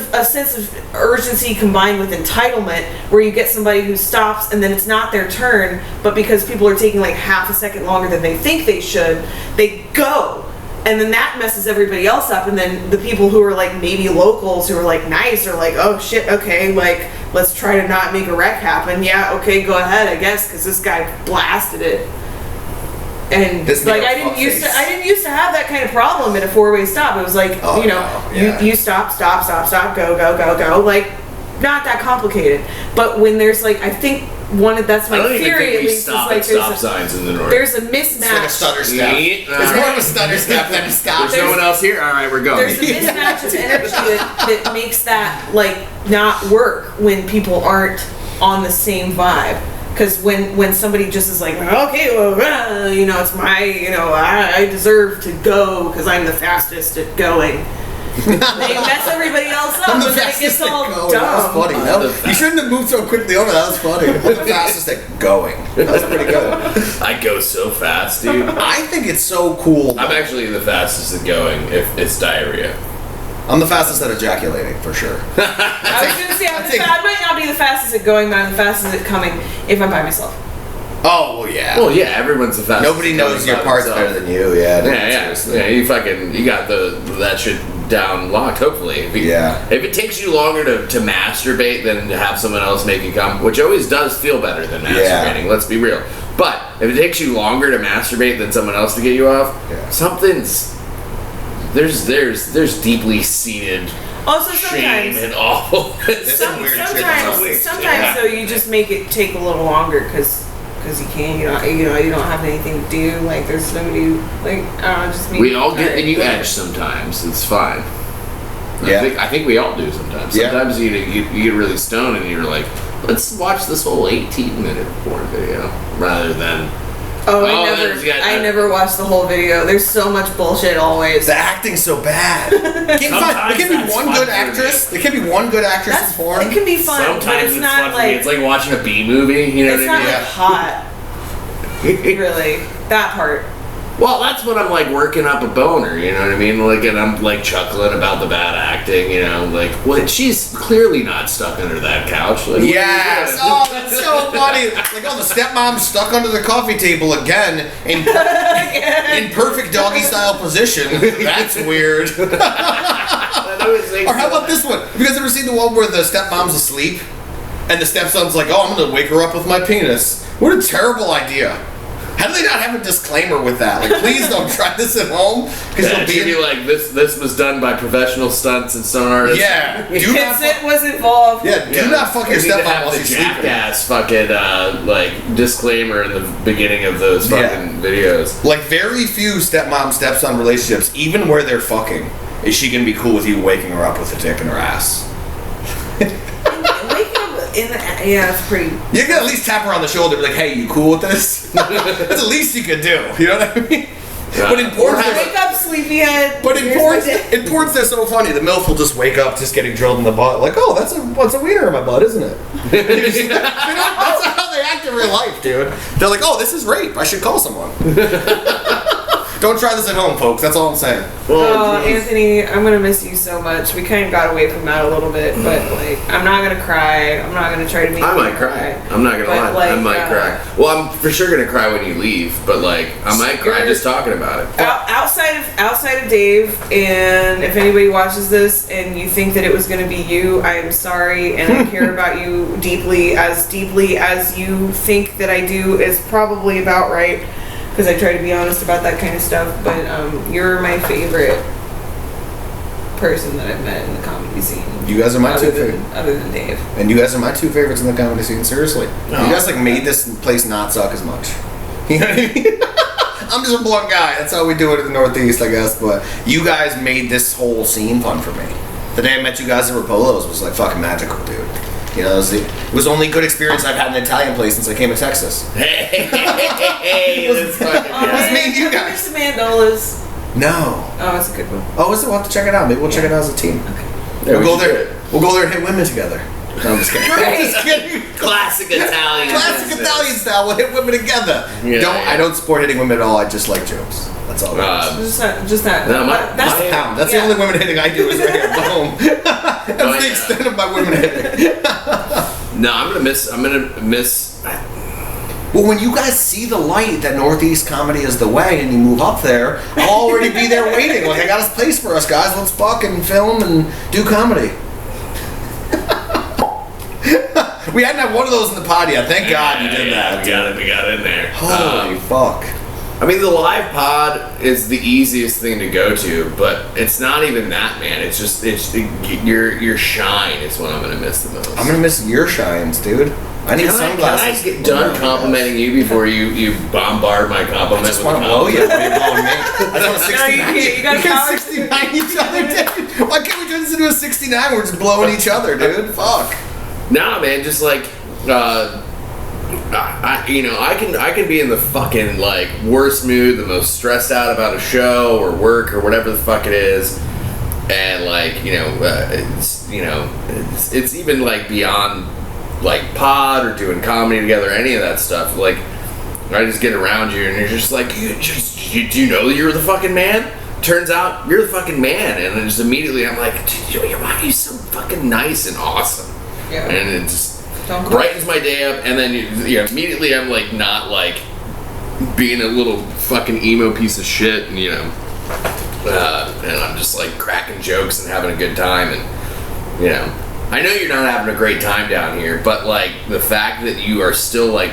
of urgency combined with entitlement where you get somebody who stops and then it's not their turn, but because people are taking like half a second longer than they think they should, they go. And then that messes everybody else up, and then the people who are like maybe locals who are like nice are like, oh shit, okay, like let's try to not make a wreck happen. Yeah, okay, go ahead, I guess, because this guy blasted it. And like I didn't used to have that kind of problem at a 4-way stop. It was like you stop, go, like not that complicated. But when there's like that's my theory at least. Stop is like at stop signs in the north. There's a mismatch. It's like a stutter step. It's more of a stutter step than a stop. There's no one else here. All right, we're going. There's a mismatch of energy that makes that like not work when people aren't on the same vibe. Because when somebody just is like, okay, well, it's my, I deserve to go because I'm the fastest at going. They mess everybody else up and then it gets all dumb. That was funny. You shouldn't have moved so quickly over. That was funny. I'm the fastest at going. That was pretty good. I go so fast, dude. I think it's so cool. I'm actually the fastest at going if it's diarrhea. I'm the fastest at ejaculating, for sure. I was going to say, I might not be the fastest at going, but I'm the fastest at coming if I'm by myself. Oh, well, yeah. Well, yeah, everyone's the fastest. Nobody knows your parts better than you, Yeah, you got that shit down locked, hopefully. If it takes you longer to masturbate than to have someone else make you come, which always does feel better than masturbating, let's be real. But if it takes you longer to masturbate than someone else to get you off, something's... There's deeply seated shame and awfulness. Sometimes though you just make it take a little longer because you can't you don't have anything to do, like there's nobody like just me. We all get the new edge sometimes. It's fine. I think we all do sometimes. Sometimes you get really stoned and you're like, let's watch this whole 18-minute porn video rather than. Oh, I never watched the whole video. There's so much bullshit always. The acting's so bad. There can be one good actress. There can be one good actress in porn. It can be fun, Sometimes but it's not fun like it's like watching a B movie. You know it's what I mean? not like hot. Really, that part. Well, that's when I'm like working up a boner, you know what I mean? Like, and I'm like chuckling about the bad acting, you know, like, well, she's clearly not stuck under that couch. Like, yes. Oh, that's so funny. Like, oh, the stepmom's stuck under the coffee table again in perfect doggy style position. That's weird. Or how about this one? Have you guys ever seen the one where the stepmom's asleep and the stepson's like, "Oh, I'm gonna wake her up with my penis"? What a terrible idea. How do they not have a disclaimer with that? Like, please don't try this at home. Because it should be like, this was done by professional stunts and stunt artists. Yeah. Consent was involved. Yeah, do not fuck your stepmom while she's sleeping. Jackass fucking, like, disclaimer in the beginning of those fucking videos. Like, very few stepmom-stepson relationships, even where they're fucking, is she gonna be cool with you waking her up with a dick in her ass. Yeah, it's pretty. You can at least tap her on the shoulder and be like, "Hey, you cool with this?" That's the least you could do. You know what I mean? But in porn, wake up, sleepyhead. But in porns, they're so funny. The MILF will just wake up, just getting drilled in the butt. Like, oh, that's a wiener in my butt, isn't it? That's how they act in real life, dude. They're like, oh, this is rape. I should call someone. Don't try this at home, folks. That's all I'm saying. Oh, Anthony, I'm gonna miss you so much. We kind of got away from that a little bit, but like, I'm not gonna cry. I'm not gonna try to make. I might cry. I'm not gonna lie. Like, I might cry. Well, I'm for sure gonna cry when you leave, but like, I might cry just talking about it. Outside of Dave, and if anybody watches this and you think that it was gonna be you, I am sorry, and I care about you deeply as you think that I do is probably about right. Because I try to be honest about that kind of stuff, but you're my favorite person that I've met in the comedy scene. You guys are my two favorites. Other than Dave. And you guys are my two favorites in the comedy scene, seriously. No. You guys like made this place not suck as much. You know what I mean? I'm just a blunt guy. That's how we do it in the Northeast, I guess. But you guys made this whole scene fun for me. The day I met you guys at Rapolo's was like fucking magical, dude. You know, it was the only good experience I've had in an Italian place since I came to Texas. Hey, that's fucking It was me and you guys. Some Mandola's. No. Oh, it's a good one. Oh, we'll have to check it out. Maybe we'll check it out as a team. Okay. We'll go there. We'll go there and hit women together. No, I'm just kidding. Right. I'm just kidding. Classic Italian. Classic Italian style. We'll hit women together. Yeah, I don't support hitting women at all. I just like jokes. That's all. Just that. No, That's the pound. That's the only women hitting I do is right here. Boom. That's the extent of my women hitting. No, I'm gonna miss. Well, when you guys see the light that Northeast comedy is the way, and you move up there, I'll already be there waiting. Like, I got a place for us, guys. Let's fucking film and do comedy. We hadn't had one of those in the pod yet. Thank God you did that. We got in there. Holy fuck. I mean, the live pod is the easiest thing to go to, but it's not even that, man. It's just your shine is what I'm gonna miss the most. I'm gonna miss your shines, dude. I need sunglasses. Can I get done complimenting you before you bombard my compliment? I just want to blow you. You're blowing me. I just want to 69. You got 69 each other, dude. Why can't we turn this into a 69? We're just blowing each other, dude. Fuck. Nah, man. Just like, I can be in the fucking like worst mood, the most stressed out about a show or work or whatever the fuck it is, and like it's even like beyond like pod or doing comedy together, any of that stuff. Like, I just get around you and you're just like, do you know you're the fucking man? Turns out you're the fucking man, and then just immediately I'm like, dude, why are you so fucking nice and awesome? Yeah. And it just brightens my day up, and then immediately I'm like not like being a little fucking emo piece of shit, and and I'm just like cracking jokes and having a good time, and I know you're not having a great time down here, but like the fact that you are still like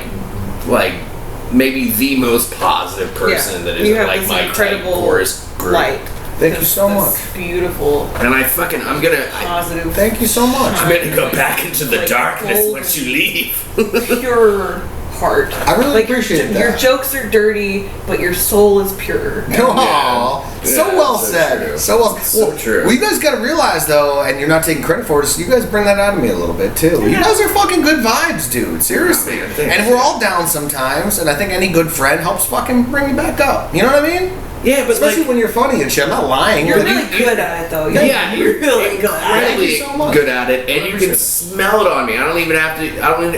maybe the most positive person that is like my incredible chorus group. Light. Thank you so much. Beautiful. And I'm gonna positive. Thank you so much. I'm gonna go back into the darkness once you leave. Pure heart. I really appreciate that. Your jokes are dirty, but your soul is pure. Aww. So well said. True. So well. So true. Well, you guys got to realize though, and you're not taking credit for it. So you guys bring that out of me a little bit too. You guys are fucking good vibes, dude. Seriously. Yeah, and we're all down sometimes, and I think any good friend helps fucking bring you back up. You know what I mean? Yeah, but especially when you're funny and shit. I'm not lying. You're really good at it, though. You're really good at it. Thank you so much. good at it, and you can smell it on me. I don't even have to.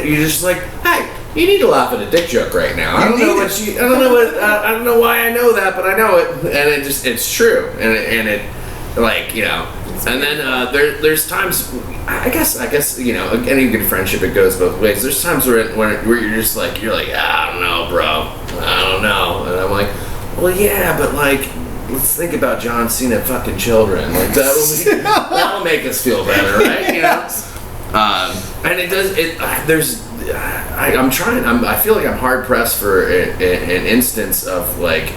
You're just like, hey, you need to laugh at a dick joke right now. I don't know I don't know why I know that, but I know it, and it's true, and it like And then there's times, I guess any good friendship, it goes both ways. There's times where you're just like, I don't know, bro, I don't know, and I'm like, well, yeah, but like, let's think about John Cena fucking children. Like that'll make us feel better, right? And it does. I'm trying. I feel like I'm hard pressed for an instance of like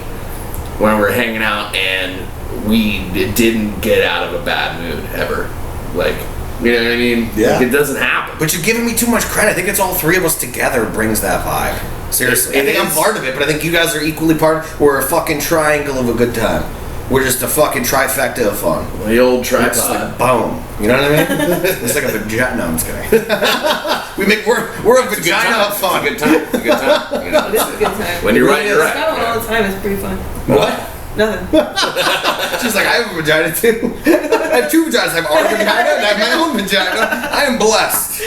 when we're hanging out and we didn't get out of a bad mood ever. Like, you know what I mean? Yeah. Like, it doesn't happen. But you're giving me too much credit. I think it's all three of us together brings that vibe. Seriously. I think I'm part of it, but I think you guys are equally part. We're a fucking triangle of a good time. We're just a fucking trifecta of fun. The old It's like tripod. boom. You know what I mean? It's like a vagina. No, I'm just kidding. we're a vagina of fun. It's a good time. It's a good time. It is a good time. When you're right, you're right. It's got one all the time. It's pretty fun. What? Nothing. She's like, I have a vagina too. I have two vaginas. I have our vagina and I have my own vagina. I am blessed.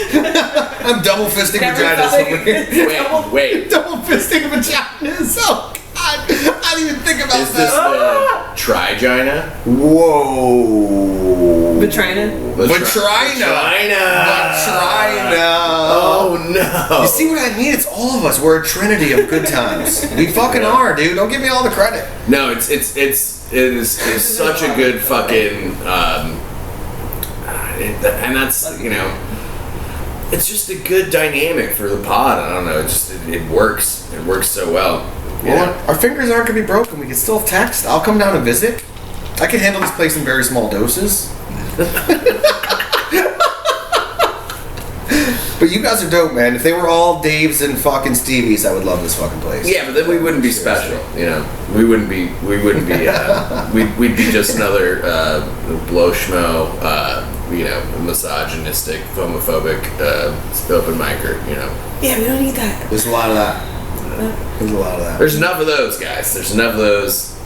I'm double fisting Never vaginas thought over here. Wait. Double fisting vaginas. Oh God, I didn't even think about Is this that. the trigina? Whoa. Vatrina. Vatrina. Oh no. You see what I mean? It's all of us. We're a trinity of good times. We fucking are, dude. Don't give me all the credit. No, it is such a good fucking and that's it's just a good dynamic for the pod. I don't know. It works. It works so well. Well, our fingers aren't gonna be broken. We can still text. I'll come down and visit. I can handle this place in very small doses. But you guys are dope, man. If they were all Daves and fucking Stevies, I would love this fucking place. Yeah, but then we wouldn't be special. We wouldn't be. We'd be just another blow schmo. Misogynistic, homophobic, open micer. Yeah, we don't need that. There's a lot of that. There's a lot of that. There's enough of those guys. There's enough of those.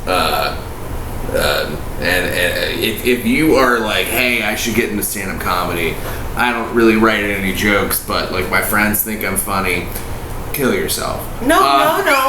And if you are like, hey, I should get into stand-up comedy, I don't really write any jokes, but like my friends think I'm funny, kill yourself. No.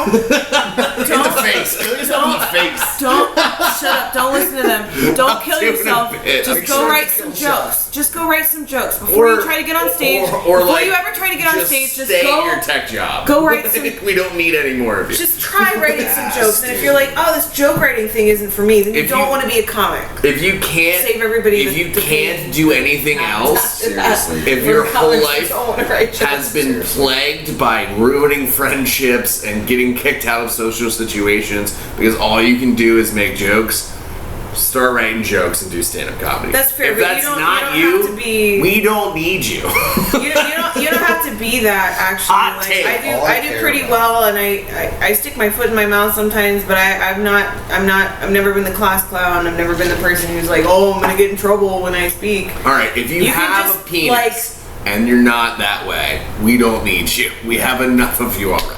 In the face. Kill yourself in the face. Don't shut up. Don't listen to them. Don't kill doing yourself. a bit. Just I'm go sure write to some kill jokes. Just go write some jokes before you try to get on stage. Or before like, you ever try to get on stage, just stay go. at your tech job. Go write some. We don't need any more of you. Just try writing some jokes, and if you're like, oh, this joke writing thing isn't for me, then you don't want to be a comic. If you can't Save everybody. If you can't do anything else, Seriously. if your whole life has has been plagued by ruining friendships and getting kicked out of social situations because all you can do is make jokes, start writing jokes and do stand-up comedy. That's fair, If but that's you don't not have you, to be. we don't need you. You don't have to be that actually. Hot Like, take. I do pretty well, and I stick my foot in my mouth sometimes, but I've never been the class clown. I've never been the person who's like, oh, I'm gonna get in trouble when I speak. All right, if you You can have just, a penis and you're not that way, we don't need you. We have enough of you already.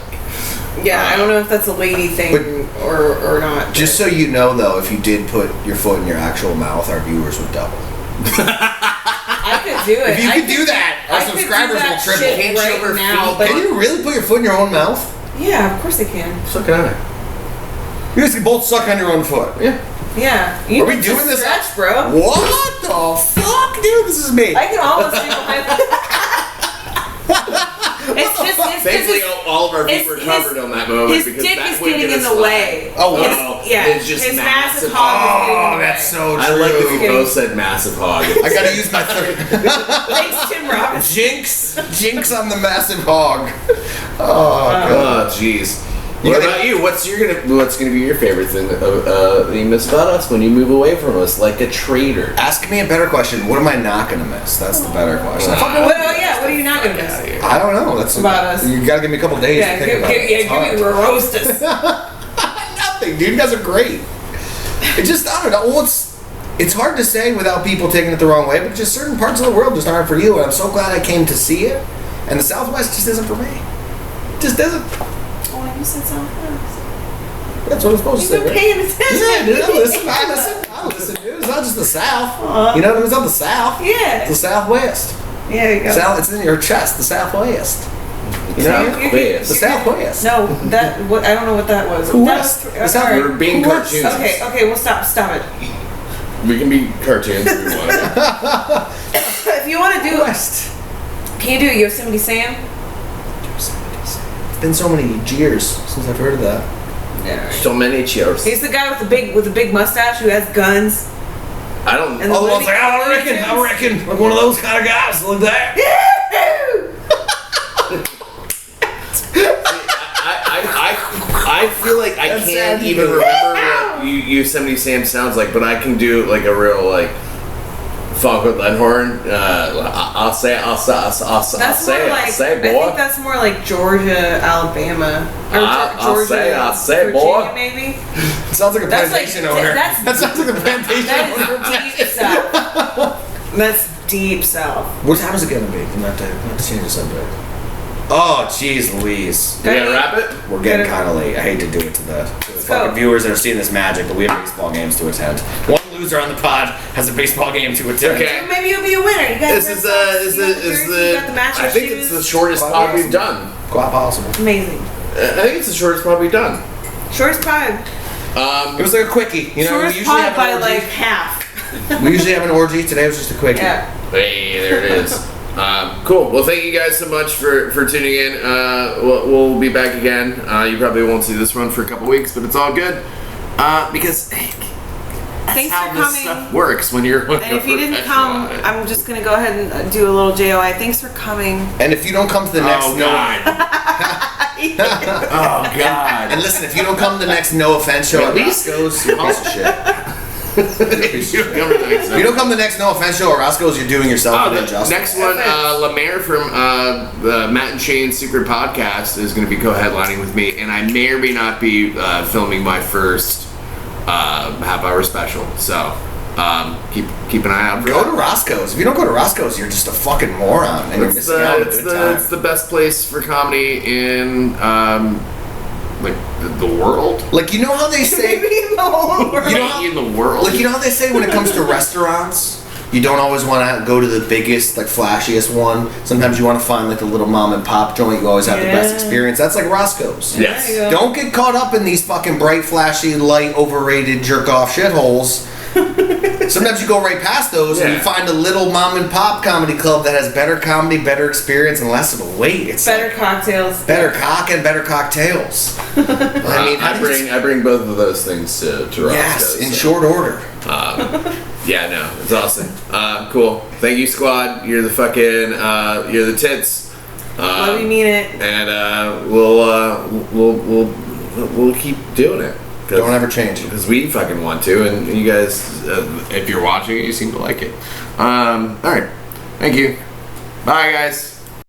Yeah, I don't know if that's a lady thing or not. Just so you know, though, if you did put your foot in your actual mouth, our viewers would double. I could do it. If you I could do that, our I could do subscribers that will triple. shit Can't you right over now, feet? but Can you really put your foot in your own mouth? yeah, of course they can. So can I. You guys can both suck on your own foot. Yeah. Yeah, Are we doing this? stretch, bro? What the fuck, dude? This is me. I can almost do my. It's Thankfully, all of our feet were covered on that moment his because dick that is would getting get in us the flat. way. Oh, His- wow. yeah, It's just his massive hog is getting in the Oh, way. that's so true. I like that we Kidding. both said massive hog. I gotta use my third. Thanks, Tim Robbins. Jinx on the massive hog. Oh, God. Oh, jeez. What about you? What's gonna be your favorite thing that you miss about us when you move away from us, like a traitor? Ask me a better question. What am I not gonna miss? That's the better question. What are you not gonna miss? I don't know. That's About us. You gotta give me a couple days to think about it. It's Give me hard. roast us. Nothing, dude. You guys are great. It just, I don't know. Well, it's hard to say without people taking it the wrong way, but just certain parts of the world just aren't for you. And I'm so glad I came to see it. And the Southwest just isn't for me. It just isn't. Oh, you said Southwest. That's what I'm supposed to say. You've been paying attention. Yeah, dude. I listen, dude. It's not just the South. You know, it's not the South. Yeah. It's the Southwest. Yeah, there you go. It's in your chest, the Southwest. You know? Southwest. The Southwest. No, I don't know what that was. West. That The was, South. all right. We're being cartoons. Okay, well stop it. We can be cartoons if we want. If you want to do West. can you do Yosemite Sam? It's been so many years since I've heard of that. Yeah. So many cheers. He's the guy with the big mustache who has guns. I don't. And Oh, the one's like, I reckon, like one of those kind of guys, like that. I feel like I That's can't sad. even remember what Yosemite Sam sounds like, but I can do like a real like funk with Leadhorn. I'll say, That's more like, boy. I think that's more like Georgia, Alabama, or I'll say, Virginia, boy. maybe. It sounds like a That's like- plantation owner. that's- That sounds like a plantation owner. That's deep south. That's deep south. What time is it gonna be? Not to change the subject. Oh, jeez, Louise. You gotta wrap it. We're getting kind of late. I hate to do it to the fucking viewers that are seeing this magic, but we have baseball games to attend. One loser on the pod has a baseball game to attend. Okay. Maybe you'll be a winner. You guys This got is socks, you got the jersey, you got the matching I think shoes. it's the shortest pod we've done. Quite possible. Amazing. I think it's the shortest pod we've done. Shortest pod. It was like a quickie. You know, we Shortest usually pod have by an orgy. like half. We usually have an orgy. Today was just a quickie. Yeah. Hey, there it is. Cool. Well, thank you guys so much for tuning in. We'll be back again. You probably won't see this one for a couple weeks, but it's all good because that's Thanks how for this coming. stuff works when you're. And if you didn't come, I'm just gonna go ahead and do a little JOI. Thanks for coming. And if you don't come to the next Oh God. Oh God. and listen, if you don't come to the next No Offense show at Release? Roscoe's, you're a piece of shit. You don't come to the next If you don't come to the next No Offense show at Roscoe's, you're doing yourself an the injustice. next one, Lemaire from the Matt and Shane's Secret Podcast is going to be co-headlining with me, and I may or may not be filming my first half-hour special. So keep an eye out for Go that. to Roscoe's. If you don't go to Roscoe's, you're just a fucking moron, and you're missing out on a good time. It's the best place for comedy in like the world. Like, you know how they say, Maybe in the whole world. You know how- in the world. like, you know how they say when it comes to restaurants, you don't always want to go to the biggest, like, flashiest one. Sometimes you want to find like a little mom and pop joint. You always have the best Yeah. experience. That's like Roscoe's. Yes. There you go. Don't get caught up in these fucking bright, flashy, light, overrated, jerk-off shitholes. Sometimes you go right past those and you Yeah. find a little mom and pop comedy club that has better comedy, better experience, and less of a wait. It's Better cocktails. better cock and better cocktails. I mean, how do you- I bring both of those things to Roscoe's. yes, in so. short order. Yeah, no, it's awesome. Cool. Thank you, squad. You're the fucking you're the tits. Love you, mean it. And we'll keep doing it. Don't ever change it. Because we fucking want to, and you guys, if you're watching it, you seem to like it. All right. Thank you. Bye, guys.